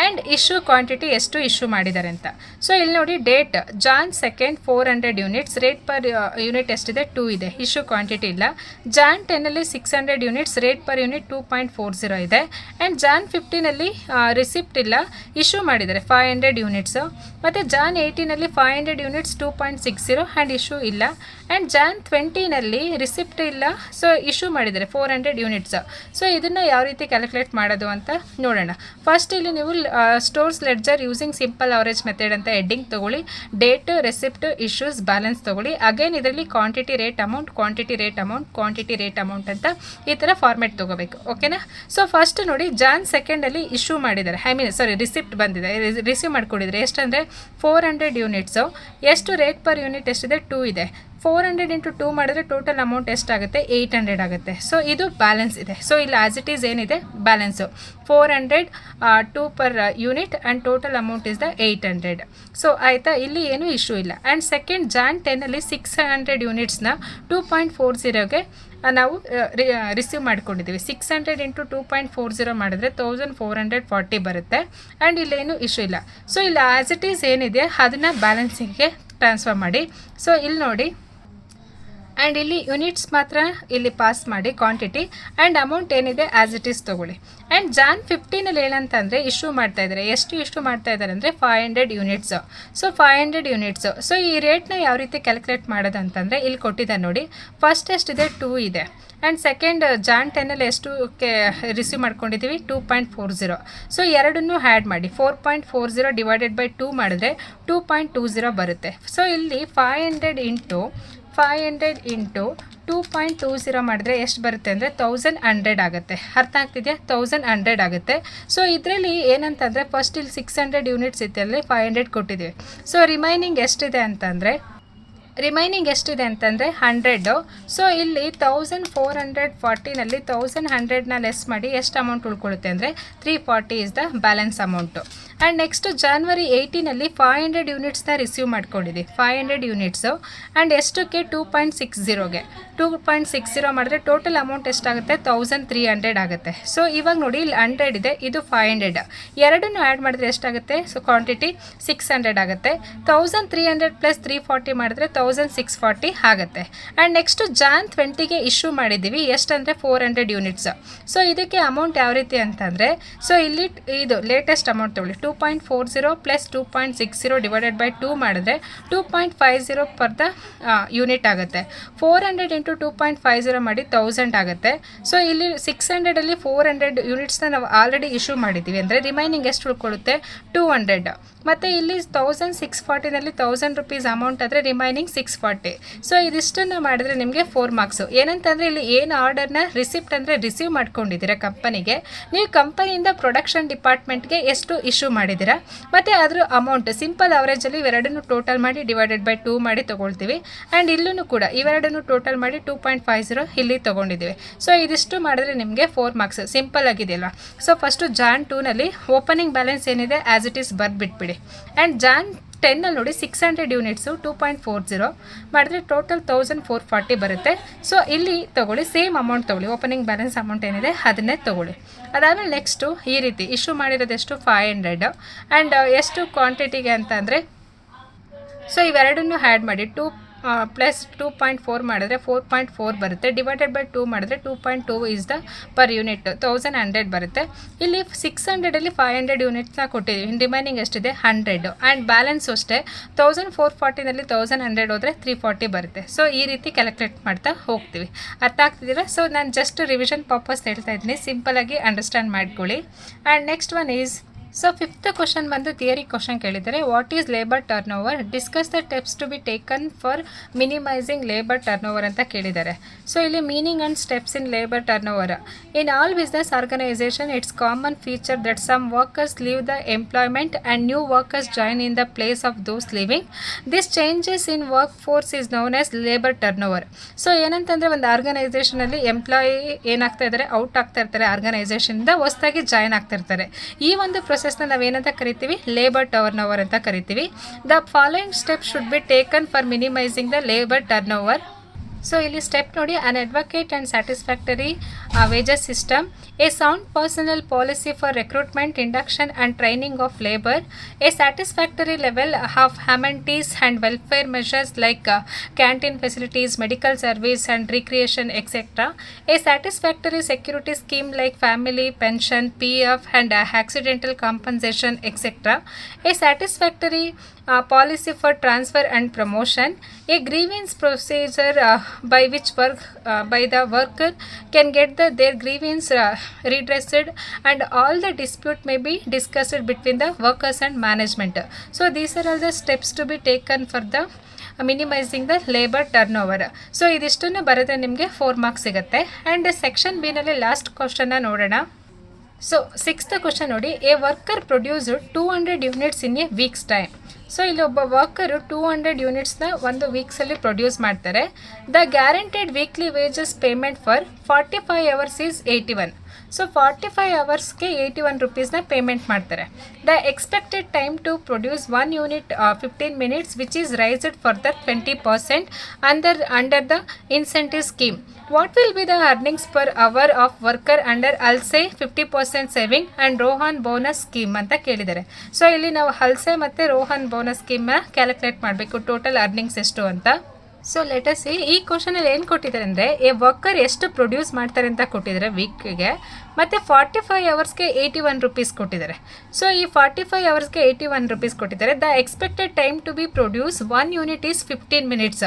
ಆ್ಯಂಡ್ ಇಶ್ಯೂ ಕ್ವಾಂಟಿಟಿ ಎಷ್ಟು ಇಶ್ಯೂ ಮಾಡಿದ್ದಾರೆ ಅಂತ. ಸೊ ಇಲ್ಲಿ ನೋಡಿ date Jan 2 400 units, rate per unit ಎಷ್ಟಿದೆ 2 ಇದೆ, ಇಶ್ಯೂ ಕ್ವಾಂಟಿಟಿ ಇಲ್ಲ. Jan 10 600 units, rate per unit 2.40 ಇದೆ. ಆ್ಯಂಡ್ ಜಾನ್ 15 ರಿಸಿಪ್ಟ್ ಇಲ್ಲ, ಇಶ್ಯೂ ಮಾಡಿದ್ದಾರೆ 500 ಯೂನಿಟ್ಸು. ಮತ್ತು ಜಾನ್ 18 500 ಯೂನಿಟ್ಸ್ 2.60 ಆ್ಯಂಡ್ ಇಶ್ಯೂ ಇಲ್ಲ. ಆ್ಯಂಡ್ ಜಾನ್ 20 ರಿಸಿಪ್ಟ್ ಇಲ್ಲ, ಸೊ ಇಶ್ಯೂ ಮಾಡಿದ್ದಾರೆ 400 ಯೂನಿಟ್ಸ್. ಸೊ ಇದನ್ನು ಯಾವ ರೀತಿ ಕ್ಯಾಲ್ಕುಲೇಟ್ ಮಾಡೋದು ಅಂತ ನೋಡೋಣ. ಫಸ್ಟ್ ಇಲ್ಲಿ ನೀವು stores ledger using simple average method ಅಂತ ಹೆಡ್ಡಿಂಗ್ ತೊಗೊಳ್ಳಿ. ಡೇಟ್, ರೆಸಿಪ್ಟ್, ಇಶ್ಯೂಸ್, ಬ್ಯಾಲೆನ್ಸ್ ತೊಗೊಳ್ಳಿ. ಅಗೇನ್ ಇದರಲ್ಲಿ quantity rate amount, quantity rate amount, quantity rate amount ಅಂತ ಈ ಥರ ಫಾರ್ಮೆಟ್ ತೊಗೋಬೇಕು. ಓಕೆನಾ? ಸೊ ಫಸ್ಟ್ ನೋಡಿ ಜಾನ್ 2 ಇಶ್ಯೂ ಮಾಡಿದ್ದಾರೆ, ರಿಸಿಪ್ಟ್ ಬಂದಿದೆ, ರಿಸೀವ್ ಮಾಡ್ಕೊಂಡಿದ್ದಾರೆ. ಎಷ್ಟಂದರೆ 400 ಯೂನಿಟ್ಸು. ಎಷ್ಟು ರೇಟ್ ಪರ್ ಯೂನಿಟ್ ಎಷ್ಟಿದೆ 2 ಇದೆ. 400 ಇಂಟು 2 ಮಾಡಿದ್ರೆ ಟೋಟಲ್ ಅಮೌಂಟ್ ಎಷ್ಟಾಗುತ್ತೆ 800 ಆಗುತ್ತೆ. ಸೊ ಇದು ಬ್ಯಾಲೆನ್ಸ್ ಇದೆ. ಸೊ ಇಲ್ಲಿ ಆ್ಯಸ್ ಇಟ್ ಈಸ್ ಏನಿದೆ balance 400 2 per unit and total amount is the 800. So ಆಯಿತಾ, ಇಲ್ಲಿ ಏನೂ ಇಶ್ಯೂ ಇಲ್ಲ. ಆ್ಯಂಡ್ ಸೆಕೆಂಡ್ ಜಾನ್ 10 600 ಯೂನಿಟ್ಸ್ನ 2.40ಗೆ ನಾವು ರಿಸೀವ್ ಮಾಡ್ಕೊಂಡಿದ್ದೀವಿ. 600 ಇಂಟು 2.40 ಮಾಡಿದ್ರೆ 1440 ಬರುತ್ತೆ. ಆ್ಯಂಡ್ ಇಲ್ಲೇನು ಇಶ್ಯೂ ಇಲ್ಲ. ಸೊ ಇಲ್ಲಿ ಆ್ಯಸ್ ಇಟ್ ಈಸ್ ಏನಿದೆ ಅದನ್ನು ಬ್ಯಾಲೆನ್ಸಿಂಗ್ಗೆ ಟ್ರಾನ್ಸ್ಫರ್ ಮಾಡಿ. ಸೊ ಇಲ್ಲಿ ನೋಡಿ, ಆ್ಯಂಡ್ ಇಲ್ಲಿ ಯೂನಿಟ್ಸ್ ಮಾತ್ರ ಇಲ್ಲಿ ಪಾಸ್ ಮಾಡಿ ಕ್ವಾಂಟಿಟಿ, ಆ್ಯಂಡ್ ಅಮೌಂಟ್ ಏನಿದೆ ಆ್ಯಸ್ ಇಟ್ ಈಸ್ ತೊಗೊಳ್ಳಿ. ಆ್ಯಂಡ್ ಜಾನ್ 15 ಏನಂತಂದರೆ ಇಶ್ಯೂ ಮಾಡ್ತಾ ಇದ್ದಾರೆ. ಎಷ್ಟು ಇಶ್ಯೂ ಮಾಡ್ತಾ ಇದ್ದಾರೆ ಅಂದರೆ 500 ಯೂನಿಟ್ಸು. So 500 units. ಸೊ ಈ ರೇಟ್ನ ಯಾವ ರೀತಿ ಕ್ಯಾಲ್ಕುಲೇಟ್ ಮಾಡೋದು ಅಂತಂದರೆ ಇಲ್ಲಿ ಕೊಟ್ಟಿದ್ದಾರೆ ನೋಡಿ. ಫಸ್ಟ್ ಎಷ್ಟಿದೆ 2 ಇದೆ. ಆ್ಯಂಡ್ ಸೆಕೆಂಡ್ ಜಾನ್ 10 ಎಷ್ಟು ರಿಸೀವ್ ಮಾಡ್ಕೊಂಡಿದ್ದೀವಿ 2.40. ಸೊ ಎರಡನ್ನೂ ಆ್ಯಡ್ ಮಾಡಿ 4.40 ಡಿವೈಡೆಡ್ ಬೈ 2 ಮಾಡಿದ್ರೆ 2.20 ಬರುತ್ತೆ. ಸೊ ಇಲ್ಲಿ 500 ಇಂಟು 500 ಇಂಟು 2.20 ಮಾಡಿದ್ರೆ ಎಷ್ಟು ಬರುತ್ತೆ ಅಂದರೆ 1100 ಆಗುತ್ತೆ. ಅರ್ಥ ಆಗ್ತಿದೆಯಾ? 1100 ಆಗುತ್ತೆ. ಸೊ ಇದರಲ್ಲಿ ಏನಂತಂದರೆ ಫಸ್ಟ್ ಇಲ್ಲಿ 600 ಯೂನಿಟ್ಸ್ ಇತ್ತು, ಅಲ್ಲಿ 500 ಕೊಟ್ಟಿದ್ದೀವಿ. ಸೊ ರಿಮೈನಿಂಗ್ ಎಷ್ಟಿದೆ ಅಂತಂದರೆ 100. ಸೊ ಇಲ್ಲಿ 1440ನಲ್ಲಿ 1100ನ ಲೆಸ್ ಮಾಡಿ ಎಷ್ಟು ಅಮೌಂಟ್ ಉಳ್ಕೊಳ್ಳುತ್ತೆ ಅಂದರೆ 340 is the balance amount. And next January 18ನಲ್ಲಿ 500 ಯೂನಿಟ್ಸ್ನ ರಿಸೀವ್ ಮಾಡ್ಕೊಂಡಿದ್ವಿ, 500 ಯೂನಿಟ್ಸು. ಆ್ಯಂಡ್ ಎಷ್ಟಕ್ಕೆ 2.60 ಮಾಡಿದ್ರೆ ಟೋಟಲ್ ಅಮೌಂಟ್ ಎಷ್ಟಾಗುತ್ತೆ 1300 ಆಗುತ್ತೆ. ಸೊ ಇವಾಗ ನೋಡಿ ಇಲ್ಲಿ 100 ಇದೆ, ಇದು 500, ಎರಡನ್ನೂ ಆ್ಯಡ್ ಮಾಡಿದ್ರೆ ಎಷ್ಟಾಗುತ್ತೆ? ಸೊ ಕ್ವಾಂಟಿಟಿ 600 ಆಗುತ್ತೆ. 1300 ಪ್ಲಸ್ 340 ಮಾಡಿದ್ರೆ 1640 ಆಗುತ್ತೆ. ಆ್ಯಂಡ್ ನೆಕ್ಸ್ಟು Jan 20ಗೆ ಇಶ್ಯೂ ಮಾಡಿದ್ದೀವಿ, ಎಷ್ಟಂದರೆ 400 ಯೂನಿಟ್ಸ್. ಸೊ ಇದಕ್ಕೆ ಅಮೌಂಟ್ ಯಾವ ರೀತಿ ಅಂತಂದರೆ, ಸೊ ಇಲ್ಲಿ ಇದು ಲೇಟೆಸ್ಟ್ ಅಮೌಂಟ್ ತೊಗೊಳ್ಳಿ, 2.40 ಪ್ಲಸ್ 2.60 ಡಿವೈಡೆಡ್ ಬೈ 2 ಮಾಡಿದ್ರೆ 2.50 ಪರ್ ದ ಯೂನಿಟ್ ಆಗುತ್ತೆ. 400 ಇಂಟು 2.50 ಮಾಡಿ 1000 ಆಗುತ್ತೆ. ಸೊ ಇಲ್ಲಿ 600ಅಲ್ಲಿ 400 ಯೂನಿಟ್ಸ್ನ ನಾವು ಆಲ್ರೆಡಿ ಇಶ್ಯೂ ಮಾಡಿದ್ದೀವಿ ಅಂದರೆ ರಿಮೈನಿಂಗ್ ಎಷ್ಟು ಉಳ್ಕೊಳ್ಳುತ್ತೆ 200. ಮತ್ತು ಇಲ್ಲಿ 1640ನಲ್ಲಿ 1000 ರುಪೀಸ್ ಅಮೌಂಟ್ ಆದರೆ ರಿಮೈನಿಂಗ್ 640. ಸೊ ಇದಿಷ್ಟನ್ನು ಮಾಡಿದ್ರೆ ನಿಮಗೆ 4 ಮಾರ್ಕ್ಸು. ಏನಂತಂದರೆ ಇಲ್ಲಿ ಏನು ಆರ್ಡರ್ನ ರಿಸಿಪ್ಟ್ ಅಂದರೆ ರಿಸೀವ್ ಮಾಡ್ಕೊಂಡಿದ್ದೀರಾ ಕಂಪನಿಗೆ, ನೀವು ಕಂಪನಿಯಿಂದ ಪ್ರೊಡಕ್ಷನ್ ಡಿಪಾರ್ಟ್ಮೆಂಟ್ಗೆ ಎಷ್ಟು ಇಶ್ಯೂ ಮಾಡಿದ್ದೀರಾ ಮತ್ತು ಅದರ ಅಮೌಂಟ್ ಸಿಂಪಲ್ ಅವರೇಜಲ್ಲಿ ಇವೆರಡನ್ನು ಟೋಟಲ್ ಮಾಡಿ ಡಿವೈಡೆಡ್ ಬೈ 2 ಮಾಡಿ ತೊಗೊಳ್ತೀವಿ. ಆ್ಯಂಡ್ ಇಲ್ಲೂ ಕೂಡ ಇವೆರಡನ್ನು ಟೋಟಲ್ ಮಾಡಿ 2.50 ಇಲ್ಲಿ ತೊಗೊಂಡಿದ್ದೀವಿ. ಸೊ ಇದಿಷ್ಟು ಮಾಡಿದ್ರೆ ನಿಮಗೆ 4 ಮಾರ್ಕ್ಸ್ ಸಿಂಪಲ್ ಆಗಿದೆಯಲ್ಲ. ಸೊ ಫಸ್ಟು Jan 2ನಲ್ಲಿ ಓಪನಿಂಗ್ ಬ್ಯಾಲೆನ್ಸ್ ಏನಿದೆ ಆ್ಯಸ್ ಇಟ್ ಈಸ್ ಬರ್ಬಿಟ್ಬಿಡಿ. ಆ್ಯಂಡ್ Jan 10ನಲ್ಲಿ ನೋಡಿ 600 ಯೂನಿಟ್ಸು 2.40 ಮಾಡಿದ್ರೆ ಟೋಟಲ್ 1440 ಬರುತ್ತೆ. ಸೊ ಇಲ್ಲಿ ತೊಗೊಳ್ಳಿ, ಸೇಮ್ ಅಮೌಂಟ್ ತೊಗೊಳ್ಳಿ, ಓಪನಿಂಗ್ ಬ್ಯಾಲೆನ್ಸ್ ಅಮೌಂಟ್ ಏನಿದೆ ಅದನ್ನೇ ತೊಗೊಳ್ಳಿ. ಅದಾದಮೇಲೆ ನೆಕ್ಸ್ಟು ಈ ರೀತಿ ಇಶ್ಯೂ ಮಾಡಿರೋದೆಷ್ಟು 500. ಆ್ಯಂಡ್ ಎಷ್ಟು ಕ್ವಾಂಟಿಟಿಗೆ ಅಂತ ಅಂದರೆ, ಸೊ ಇವೆರಡನ್ನೂ ಆ್ಯಡ್ ಮಾಡಿ ಪ್ಲಸ್ 2.4 ಮಾಡಿದ್ರೆ 4.4 ಬರುತ್ತೆ, ಡಿವೈಡೆಡ್ ಬೈ 2 ಮಾಡಿದ್ರೆ 2.2 ಇಸ್ ದ ಪರ್ ಯೂನಿಟ್ 1100 ಬರುತ್ತೆ. ಇಲ್ಲಿ 600ಅಲ್ಲಿ 500 ಯೂನಿಟ್ಸ್ನ ಕೊಟ್ಟಿದ್ದೀವಿ, ರಿಮೈನಿಂಗ್ ಎಷ್ಟಿದೆ 100. ಆ್ಯಂಡ್ ಬ್ಯಾಲೆನ್ಸ್ ಅಷ್ಟೇ 1440ನಲ್ಲಿ 1100 ಹೋದರೆ 340 ಬರುತ್ತೆ. ಸೊ ಈ ರೀತಿ ಕ್ಯಾಲ್ಕುಲೇಟ್ ಮಾಡ್ತಾ ಹೋಗ್ತೀವಿ. ಅರ್ಥ ಆಗ್ತಿದ್ದೀರಾ? ಸೊ ನಾನು ಜಸ್ಟ್ ರಿವಿಷನ್ ಪರ್ಪಸ್ ಹೇಳ್ತಾ ಇದ್ದೀನಿ, ಸಿಂಪಲಾಗಿ ಅಂಡರ್ಸ್ಟ್ಯಾಂಡ್ ಮಾಡ್ಕೊಳ್ಳಿ. And next one is, so fifth question ಬಂದು ಥಿಯರಿ ಕ್ವಶನ್ ಕೇಳಿದರೆ, what is labour turnover, discuss the steps to be taken for minimising labour turnover ಅಂತ ಕೇಳಿದ್ದಾರೆ. ಸೊ ಇಲ್ಲಿ meaning and steps in labour turnover. In all business organisation it's common feature that some workers leave the employment and new workers join in the place of those living. This changes in work force is known as labour turnover. So ಏನಂತಂದರೆ ಒಂದು ಆರ್ಗನೈಸೇಷನಲ್ಲಿ ಎಂಪ್ಲಾಯಿ ಏನಾಗ್ತಾ ಇದ್ದಾರೆ, ಔಟ್ ಆಗ್ತಾ ಇರ್ತಾರೆ, ಆರ್ಗನೈಸೇಷನಿಂದ ಹೊಸದಾಗಿ ಜಾಯ್ನ್ ಆಗ್ತಾ ಇರ್ತಾರೆ. ಈ ಒಂದು ಪ್ರೊಸೆಸ್ನ ನಾವೇನಂತ ಕರಿತೀವಿ, ಲೇಬರ್ ಟರ್ನ್ ಓವರ್ ಅಂತ ಕರಿತೀವಿ. The following step should be taken for minimising the labour turnover. So ಇಲ್ಲಿ ಸ್ಟೆಪ್ ನೋಡಿ, an advocate and satisfactory wages system, a sound personnel policy for recruitment, induction and training of labour, a satisfactory level of amenities and welfare measures like canteen facilities, medical service and recreation etcetera, a satisfactory security scheme like family pension, PF and accidental compensation etcetera, a satisfactory policy for transfer and promotion, a grievance procedure by which by the worker can get their grievance redressed, and all the dispute may be discussed between the workers and management. So these are all the steps to be taken for the minimising the labour turnover. So ಇದಿಷ್ಟನ್ನು ಬರೆದ್ರೆ ನಿಮಗೆ 4 ಮಾರ್ಕ್ಸ್ ಸಿಗುತ್ತೆ. ಆ್ಯಂಡ್ ಸೆಕ್ಷನ್ ಬಿನಲ್ಲಿ ಲಾಸ್ಟ್ ಕ್ವಶನ್ನ ನೋಡೋಣ. ಸೊ ಸಿಕ್ಸ್ತ್ ಕ್ವಶನ್ ನೋಡಿ, a worker produced 200 units in a weeks time. So ಇಲ್ಲಿ ಒಬ್ಬ ವರ್ಕರು 200 ಯೂನಿಟ್ಸ್ನ ಒಂದು ವೀಕ್ಸಲ್ಲಿ ಪ್ರೊಡ್ಯೂಸ್ ಮಾಡ್ತಾರೆ. The guaranteed weekly wages payment for 45 hours is 81. So 45 ಅವರ್ಸ್ಗೆ 81 ರುಪೀಸ್ನ ಪೇಮೆಂಟ್ ಮಾಡ್ತಾರೆ. The expected time to produce 1 unit 15 minutes which is raised further 20% under the incentive scheme. What will be the earnings per hour of worker under Halsey 50% saving and Rowan bonus scheme ಅಂತ ಕೇಳಿದ್ದಾರೆ. ಸೊ ಇಲ್ಲಿ ನಾವು ಹಲ್ಸೆ ಮತ್ತು ರೋಹನ್ ಬೋನಸ್ ಸ್ಕೀಮ್ನ ಕ್ಯಾಲ್ಕುಲೇಟ್ ಮಾಡಬೇಕು, ಟೋಟಲ್ ಅರ್ನಿಂಗ್ಸ್ ಎಷ್ಟು ಅಂತ. ಸೊ ಲೆಟಸ್ ಈ ಕ್ವಶನಲ್ಲಿ ಏನು ಕೊಟ್ಟಿದ್ದಾರೆ ಅಂದರೆ, ಎ ವರ್ಕರ್ ಎಷ್ಟು ಪ್ರೊಡ್ಯೂಸ್ ಮಾಡ್ತಾರೆ ಅಂತ ಕೊಟ್ಟಿದ್ದಾರೆ ವೀಕ್ಗೆ, ಮತ್ತು 45 ಅವರ್ಸ್ಗೆ 81 ರುಪೀಸ್ ಕೊಟ್ಟಿದ್ದಾರೆ. ಸೊ ಈ 45 ಅವರ್ಸ್ಗೆ 81 ರುಪೀಸ್ ಕೊಟ್ಟಿದ್ದಾರೆ. The expected time to be produce 1 unit is 15 minutes.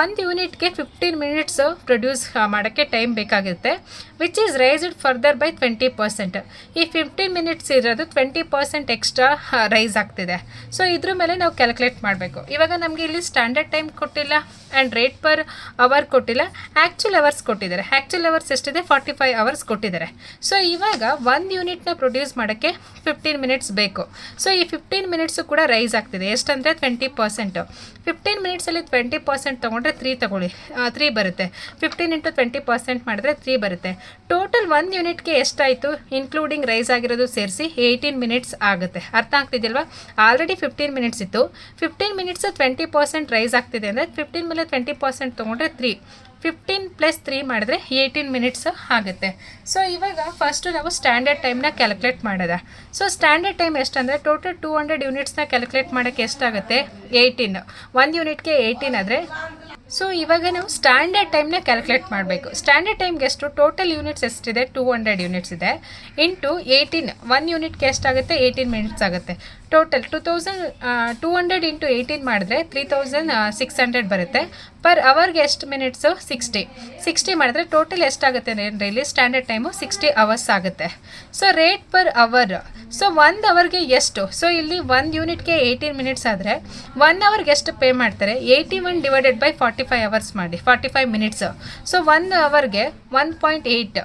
1 ಯೂನಿಟ್ಗೆ 15 minutes ಪ್ರೊಡ್ಯೂಸ್ ಮಾಡೋಕ್ಕೆ ಟೈಮ್ ಬೇಕಾಗುತ್ತೆ. Which is raised further by 20%. ಈ 15 ಮಿನಿಟ್ಸ್ ಇರೋದು 20% ಎಕ್ಸ್ಟ್ರಾ ರೈಸ್ ಆಗ್ತಿದೆ. ಸೊ ಇದ್ರ ಮೇಲೆ ನಾವು ಕ್ಯಾಲ್ಕುಲೇಟ್ ಮಾಡಬೇಕು. ಇವಾಗ ನಮಗೆ ಇಲ್ಲಿ ಸ್ಟ್ಯಾಂಡರ್ಡ್ ಟೈಮ್ ಕೊಟ್ಟಿಲ್ಲ ಆ್ಯಂಡ್ ರೇಟ್ ಪರ್ ಅವರ್ ಕೊಟ್ಟಿಲ್ಲ, ಆ್ಯಕ್ಚುಲ್ ಅವರ್ಸ್ ಕೊಟ್ಟಿದ್ದಾರೆ. ಆ್ಯಕ್ಚುಲ್ ಅವರ್ಸ್ ಎಷ್ಟಿದೆ? 45 ಅವರ್ಸ್ ಕೊಟ್ಟಿದ್ದಾರೆ. ಸೊ ಇವಾಗ 1 ಯೂನಿಟ್ನ ಪ್ರೊಡ್ಯೂಸ್ ಮಾಡೋಕ್ಕೆ 15 ಮಿನಿಟ್ಸ್ ಬೇಕು. ಸೊ ಈ 15 ಮಿನಿಟ್ಸು ಕೂಡ ರೈಸ್ ಆಗ್ತಿದೆ. ಎಷ್ಟಂದರೆ 20%. 15 ಮಿನಿಟ್ಸಲ್ಲಿ 20% ತೊಗೊಂಡ್ರೆ 3 ತೊಗೊಳ್ಳಿ, 3 ಬರುತ್ತೆ. 15 ಇಂಟು 20% ಮಾಡಿದ್ರೆ 3 ಬರುತ್ತೆ. ಟೋಟಲ್ 1 ಯೂನಿಟ್ಗೆ ಎಷ್ಟಾಯಿತು ಇನ್ಕ್ಲೂಡಿಂಗ್ ರೈಸ್ ಆಗಿರೋದು ಸೇರಿಸಿ 18 ಮಿನಿಟ್ಸ್ ಆಗುತ್ತೆ. ಅರ್ಥ ಆಗ್ತಿದೆಯಲ್ವಾ? ಆಲ್ರೆಡಿ 15 ಮಿನಿಟ್ಸ್ ಇತ್ತು. 15 ಮಿನಿಟ್ಸು 20% ರೈಸ್ ಆಗ್ತಿದೆ ಅಂದರೆ 15 ಮೇಲೆ 20% ತೊಗೊಂಡ್ರೆ 3. 15 ಪ್ಲಸ್ 3 ಮಾಡಿದ್ರೆ 18 ಮಿನಿಟ್ಸ್ ಆಗುತ್ತೆ. ಸೊ ಇವಾಗ ಫಸ್ಟು ನಾವು ಸ್ಟ್ಯಾಂಡರ್ಡ್ ಟೈಮ್ನ ಕ್ಯಾಲ್ಕುಲೇಟ್ ಮಾಡೋದ. ಸೊ ಸ್ಟ್ಯಾಂಡರ್ಡ್ ಟೈಮ್ ಎಷ್ಟಂದರೆ ಟೋಟಲ್ 200 ಯೂನಿಟ್ಸ್ನ ಕ್ಯಾಲ್ಕುಲೇಟ್ ಮಾಡೋಕ್ಕೆ ಎಷ್ಟಾಗುತ್ತೆ? 18. 1 ಯೂನಿಟ್ಗೆ 18 ಆದರೆ ಸೊ ಇವಾಗ ನಾವು ಸ್ಟ್ಯಾಂಡರ್ಡ್ ಟೈಮ್ನ ಕ್ಯಾಲ್ಕುಲೇಟ್ ಮಾಡಬೇಕು. ಸ್ಟ್ಯಾಂಡರ್ಡ್ ಟೈಮ್ಗೆ ಎಷ್ಟು? ಟೋಟಲ್ ಯೂನಿಟ್ಸ್ ಎಷ್ಟಿದೆ? 200 ಯೂನಿಟ್ಸ್ ಇದೆ. ಇಂಟು 18. 1 ಯೂನಿಟ್ಗೆ ಎಷ್ಟಾಗುತ್ತೆ? 18 ಮಿನಿಟ್ಸ್ ಆಗುತ್ತೆ. ಟೋಟಲ್ 200 ಇಂಟು 18 ಮಾಡಿದ್ರೆ 3600 ಬರುತ್ತೆ. ಪರ್ ಅವರ್ಗೆ ಎಷ್ಟು ಮಿನಿಟ್ಸು? 60 ಮಾಡಿದ್ರೆ ಟೋಟಲ್ ಎಷ್ಟಾಗುತ್ತೆ ಅಂದರೆ ಇಲ್ಲಿ ಸ್ಟ್ಯಾಂಡರ್ಡ್ ಟೈಮು 60 ಅವರ್ಸ್ ಆಗುತ್ತೆ. So rate per hour, so 1 ಅವರ್ಗೆ ಎಷ್ಟು? ಸೊ ಇಲ್ಲಿ 1 ಯೂನಿಟ್ಗೆ 18 ಮಿನಿಟ್ಸ್ ಆದರೆ 1 ಅವರ್ಗೆ ಎಷ್ಟು ಪೇ ಮಾಡ್ತಾರೆ? 81 ಡಿವೈಡೆಡ್ ಬೈ 45 ಅವರ್ಸ್ ಮಾಡಿ, 45 ಮಿನಿಟ್ಸು. ಸೊ 1 ಅವರ್ಗೆ 1.8,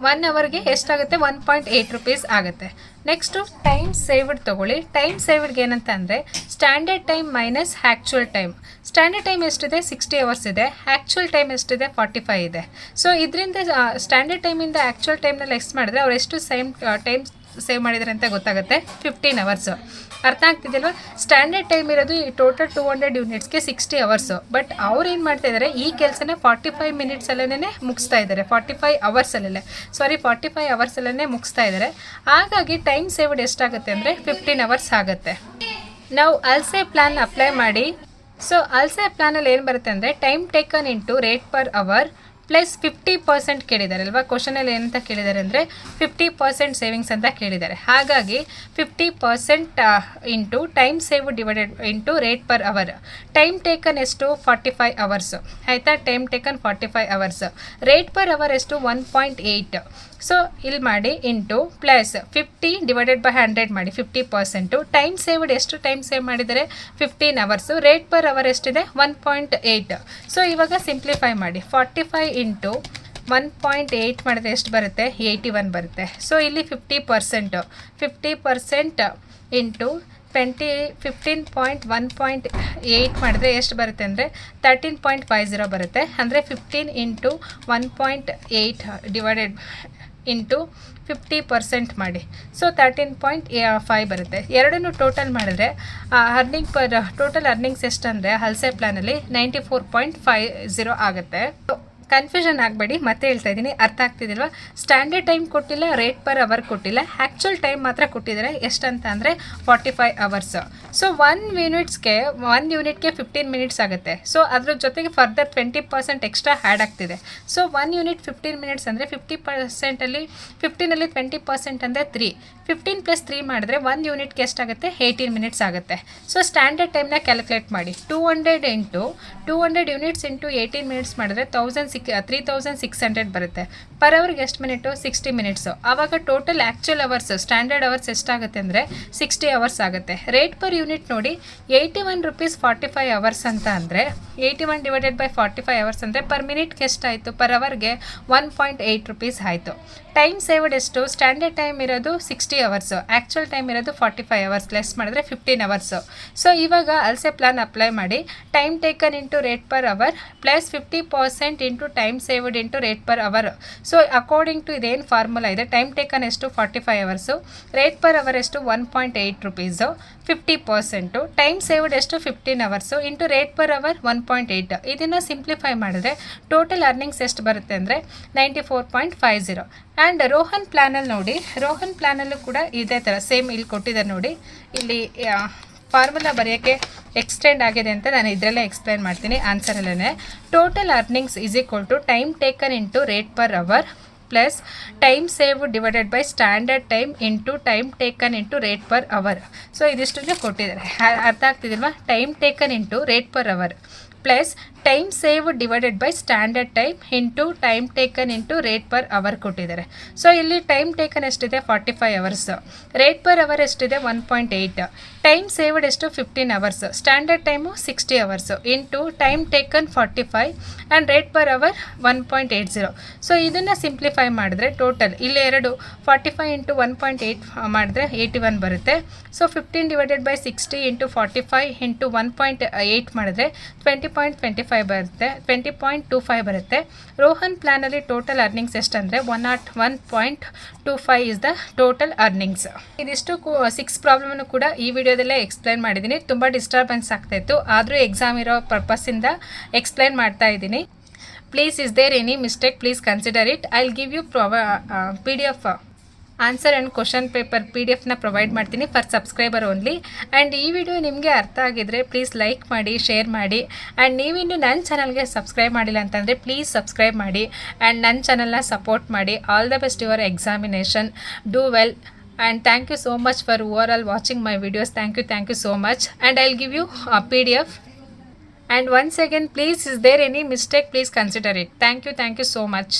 1 ಅವರ್ಗೆ ಎಷ್ಟಾಗುತ್ತೆ? 1.8 ರುಪೀಸ್ ಆಗುತ್ತೆ. ನೆಕ್ಸ್ಟು ಟೈಮ್ ಸೇವ್ಡ್ ತೊಗೊಳ್ಳಿ. ಟೈಮ್ ಸೇವ್ಡ್ಗೆ ಏನಂತ ಅಂದರೆ standard time minus actual time. Standard time ಎಷ್ಟಿದೆ? 60 ಅವರ್ಸ್ ಇದೆ. ಆ್ಯಕ್ಚುಯಲ್ ಟೈಮ್ ಎಷ್ಟಿದೆ? 45 ಇದೆ. ಸೊ ಇದರಿಂದ ಸ್ಟ್ಯಾಂಡರ್ಡ್ ಟೈಮಿಂದ ಆ್ಯಕ್ಚುಯಲ್ ಟೈಮ್ನ ಲೆಸ್ ಮಾಡಿದ್ರೆ ಅವ್ರು ಎಷ್ಟು ಟೈಮ್ ಸೇವ್ ಮಾಡಿದ್ದಾರೆ ಅಂತ ಗೊತ್ತಾಗುತ್ತೆ. 15 ಅವರ್ಸು. ಅರ್ಥ ಆಗ್ತಿದೆಯಲ್ವ? ಸ್ಟ್ಯಾಂಡರ್ಡ್ ಟೈಮ್ ಇರೋದು ಈ ಟೋಟಲ್ 200 ಯೂನಿಟ್ಸ್ಗೆ 60 ಅವರ್ಸು. ಬಟ್ ಅವ್ರು ಏನು ಮಾಡ್ತಾ ಇದ್ದಾರೆ? ಈ ಕೆಲಸನ 45 ಮಿನಿಟ್ಸಲ್ಲೇ ಮುಗಿಸ್ತಾ ಇದ್ದಾರೆ. 45 ಅವರ್ಸಲ್ಲೇ ಮುಗಿಸ್ತಾ ಇದ್ದಾರೆ. ಹಾಗಾಗಿ ಟೈಮ್ ಸೇವ್ಡ್ ಎಷ್ಟಾಗುತ್ತೆ ಅಂದರೆ 15 ಅವರ್ಸ್ ಆಗುತ್ತೆ. ನಾವು ಅಲ್ಸೆ ಪ್ಲ್ಯಾನ್ ಅಪ್ಲೈ ಮಾಡಿ. ಸೊ ಅಲ್ಸೆ ಪ್ಲ್ಯಾನಲ್ಲಿ ಏನು ಬರುತ್ತೆ ಅಂದರೆ time taken into rate per hour plus 50% ಕೇಳಿದ್ದಾರೆ ಅಲ್ವಾ? ಕ್ವಶನಲ್ಲಿ ಏನಂತ ಕೇಳಿದ್ದಾರೆ ಅಂದರೆ 50% ಸೇವಿಂಗ್ಸ್ ಅಂತ ಕೇಳಿದ್ದಾರೆ. ಹಾಗಾಗಿ 50% into time save divided into rate per hour. Time taken ಎಷ್ಟು? 45 ಅವರ್ಸು ಆಯಿತಾ? Time taken 45 hours. Rate per hour ಎಷ್ಟು? 1.8. ಸೊ ಇಲ್ಲಿ ಮಾಡಿ ಇಂಟು ಪ್ಲಸ್ 50 ಡಿವೈಡೆಡ್ ಬೈ 100 ಮಾಡಿ 50%. ಟೈಮ್ ಸೇವ್ಡ್ ಎಷ್ಟು ಟೈಮ್ ಸೇವ್ ಮಾಡಿದರೆ? 15 ಅವರ್ಸು. ರೇಟ್ ಪರ್ ಅವರ್ ಎಷ್ಟಿದೆ? 1.8. ಸೊ ಇವಾಗ ಸಿಂಪ್ಲಿಫೈ ಮಾಡಿ. 45 ಇಂಟು 1.8 ಮಾಡಿದ್ರೆ ಎಷ್ಟು ಬರುತ್ತೆ? 81 ಬರುತ್ತೆ. ಸೊ ಇಲ್ಲಿ 50% ಇಂಟು 15.1.8 ಮಾಡಿದ್ರೆ ಎಷ್ಟು ಬರುತ್ತೆ ಅಂದರೆ 13.50 ಬರುತ್ತೆ. ಅಂದರೆ 15 ಇಂಟು 1.8 ಡಿವೈಡೆಡ್ ಇಂಟು 50% ಮಾಡಿ. ಸೊ 13.5 ಬರುತ್ತೆ. ಎರಡನ್ನು ಟೋಟಲ್ ಮಾಡಿದ್ರೆ ಟೋಟಲ್ ಅರ್ನಿಂಗ್ಸ್ ಎಷ್ಟು ಅಂದರೆ ಹಲ್ಸೆ ಪ್ಲ್ಯಾನಲ್ಲಿ 94.50 ಆಗುತ್ತೆ. ಕನ್ಫ್ಯೂಷನ್ ಆಗಬೇಡಿ, ಮತ್ತೆ ಹೇಳ್ತಾ ಇದ್ದೀನಿ, ಅರ್ಥ ಆಗ್ತಿದಿಲ್ವಾ? ಸ್ಟ್ಯಾಂಡರ್ಡ್ ಟೈಮ್ ಕೊಟ್ಟಿಲ್ಲ, ರೇಟ್ ಪರ್ ಅವರ್ ಕೊಟ್ಟಿಲ್ಲ, ಆ್ಯಕ್ಚುಯಲ್ ಟೈಮ್ ಮಾತ್ರ ಕೊಟ್ಟಿದ್ದಾರೆ. ಎಷ್ಟಂತ ಅಂದರೆ 45 ಅವರ್ಸ್. ಸೊ 1 ಯೂನಿಟ್ಗೆ 15 ಮಿನಿಟ್ಸ್ ಆಗುತ್ತೆ. ಸೊ ಅದ್ರ ಜೊತೆಗೆ ಫರ್ದರ್ 20% ಎಕ್ಸ್ಟ್ರಾ ಆ್ಯಡ್ ಆಗ್ತಿದೆ. ಸೊ 1 ಯೂನಿಟ್ 15 ಮಿನಿಟ್ಸ್ ಅಂದರೆ 15ನಲ್ಲಿ 20% ಅಂದರೆ 3. 15 ಪ್ಲಸ್ 3 ಮಾಡಿದ್ರೆ 1 ಯೂನಿಟ್ಗೆ ಎಷ್ಟಾಗುತ್ತೆ? 18 ಮಿನಿಟ್ಸ್ ಆಗುತ್ತೆ. ಸೊ ಸ್ಟ್ಯಾಂಡರ್ಡ್ ಟೈಮ್ನ ಕ್ಯಾಲ್ಕುಲೇಟ್ ಮಾಡಿ. 200 ಯೂನಿಟ್ಸ್ ಇಂಟು 18 ಮಿನಿಟ್ಸ್ ಮಾಡಿದ್ರೆ 3600 ಬರುತ್ತೆ. ಪರ್ ಅವರ್ಗೆ ಎಷ್ಟು ಮಿನಿಟು? 60 ಮಿನಿಟ್ಸು. ಆವಾಗ total actual hours standard hours ಎಷ್ಟಾಗುತ್ತೆ ಅಂದರೆ 60 ಅವರ್ಸ್ ಆಗುತ್ತೆ. ರೇಟ್ ಪರ್ ಯೂನಿಟ್ ನೋಡಿ 81 ರುಪೀಸ್ 45 ಅವರ್ಸ್ ಅಂತ ಅಂದರೆ 81 ಡಿವೈಡೆಡ್ ಬೈ 45 ಅವರ್ಸ್ ಅಂದರೆ ಪರ್ ಮಿನಿಟ್ಗೆ ಎಷ್ಟಾಯಿತು? ಪರ್ ಅವರ್ಗೆ 1.8 ರುಪೀಸ್ ಆಯಿತು. ಟೈಮ್ ಸೇವ್ಡ್ ಎಷ್ಟು? ಸ್ಟ್ಯಾಂಡರ್ಡ್ ಟೈಮ್ ಇರೋದು 60 ಅವರ್ಸು, ಆ್ಯಕ್ಚುಯಲ್ ಟೈಮ್ ಇರೋದು 45 ಅವರ್ಸ್. ಲೆಸ್ ಮಾಡಿದ್ರೆ 15 ಅವರ್ಸು. ಸೊ ಇವಾಗ ಅಲ್ಸೆ ಪ್ಲಾನ್ ಅಪ್ಲೈ ಮಾಡಿ. Time taken into rate per hour plus 50% into time saved into rate per hour. So according to ಇದೇನು ಫಾರ್ಮುಲಾ ಇದೆ, ಟೈಮ್ ಟೇಕನ್ ಎಷ್ಟು? 45 ಅವರ್ಸು. ರೇಟ್ ಪರ್ ಅವರ್ ಎಷ್ಟು? 1.8 ರುಪೀಸು. 50% ಟೈಮ್ ಸೇವ್ಡ್ ಎಷ್ಟು? 15 hours into rate per hour 1.8. ಇದನ್ನು ಸಿಂಪ್ಲಿಫೈ ಮಾಡಿದ್ರೆ ಟೋಟಲ್ ಅರ್ನಿಂಗ್ಸ್ ಎಷ್ಟು ಬರುತ್ತೆ ಅಂದರೆ 94.50. ಆ್ಯಂಡ್ ರೋಹನ್ ಪ್ಲ್ಯಾನಲ್ಲಿ ನೋಡಿ, ರೋಹನ್ ಪ್ಲ್ಯಾನಲ್ಲೂ ಕೂಡ ಇದೇ ಥರ ಸೇಮ್ ಇಲ್ಲಿ ಕೊಟ್ಟಿದ್ದಾರೆ ನೋಡಿ. ಇಲ್ಲಿ ಫಾರ್ಮುಲಾ ಬರೆಯೋಕ್ಕೆ ಎಕ್ಸ್ಟೆಂಡ್ ಆಗಿದೆ ಅಂತ ನಾನು ಇದರಲ್ಲೇ ಎಕ್ಸ್ಪ್ಲೈನ್ ಮಾಡ್ತೀನಿ ಆನ್ಸರಲ್ಲೇ. Total earnings is equal to time taken into rate per hour plus time save divided by standard time into time taken into rate per hour. So ಇದಿಷ್ಟನ್ನು ಕೊಟ್ಟಿದ್ದಾರೆ. ಅರ್ಥ ಆಗ್ತಿದಿಲ್ವಾ? Time taken into rate per hour plus time save divided by standard time into time taken into rate per hour ಕೊಟ್ಟಿದ್ದಾರೆ. ಸೊ ಇಲ್ಲಿ ಟೈಮ್ ಟೇಕನ್ ಎಷ್ಟಿದೆ 45 ಅವರ್ಸ್, ರೇಟ್ ಪರ್ ಅವರ್ ಎಷ್ಟಿದೆ 1.8, ಟೈಮ್ ಸೇವ್ಡ್ ಎಷ್ಟು 15 hours, standard time 60 hours into time taken 45 and rate per hour 1.80. So ಇದನ್ನು ಸಿಂಪ್ಲಿಫೈ ಮಾಡಿದ್ರೆ ಟೋಟಲ್ ಇಲ್ಲಿ 45 ಇಂಟು 1.8 ಮಾಡಿದ್ರೆ 81 ಬರುತ್ತೆ. So 15 divided by 60 into 45 into 1.8 ಮಾಡಿದ್ರೆ 20.25 ಬರುತ್ತೆ, 20.25 ಬರುತ್ತೆ. ರೋಹನ್ ಪ್ಲಾನಲ್ಲಿ ಟೋಟಲ್ ಅರ್ನಿಂಗ್ಸ್ ಎಷ್ಟಂದರೆ 101.25 ಇಸ್ ದ ಟೋಟಲ್ ಅರ್ನಿಂಗ್ಸ್. ಇದಿಷ್ಟು 6 ಪ್ರಾಬ್ಲಮ್ನು ಕೂಡ ಈ ವಿಡಿಯೋದಲ್ಲೇ ಎಕ್ಸ್ಪ್ಲೈನ್ ಮಾಡಿದ್ದೀನಿ. ತುಂಬ ಡಿಸ್ಟರ್ಬೆನ್ಸ್ ಆಗ್ತಾಯಿತ್ತು, ಆದರೂ ಎಕ್ಸಾಮ್ ಇರೋ ಪರ್ಪಸ್ಸಿಂದ ಎಕ್ಸ್ಪ್ಲೈನ್ ಮಾಡ್ತಾ ಇದ್ದೀನಿ. Please is there any mistake please consider it. I will give you PDF answer and question paper PDF provide ಮಾಡ್ತೀನಿ ಫಾರ್ ಸಬ್ಸ್ಕ್ರೈಬರ್ ಓನ್ಲಿ. ಆ್ಯಂಡ್ ಈ ವಿಡಿಯೋ ನಿಮಗೆ ಅರ್ಥ ಆಗಿದ್ರೆ ಪ್ಲೀಸ್ ಲೈಕ್ ಮಾಡಿ, ಶೇರ್ ಮಾಡಿ. ಆ್ಯಂಡ್ ನೀವಿನ್ನು ನನ್ನ ಚಾನಲ್ಗೆ ಸಬ್ಸ್ಕ್ರೈಬ್ ಮಾಡಿಲ್ಲ ಅಂತಂದರೆ ಪ್ಲೀಸ್ ಸಬ್ಸ್ಕ್ರೈಬ್ ಮಾಡಿ ಆ್ಯಂಡ್ ನನ್ನ ಚಾನಲ್ನ ಸಪೋರ್ಟ್ ಮಾಡಿ. All the best your examination. Do well and thank you so much for overall watching my videos. Thank you so much, and I'll give you a PDF. And once again, please, is there any mistake, please consider it. Thank you so much.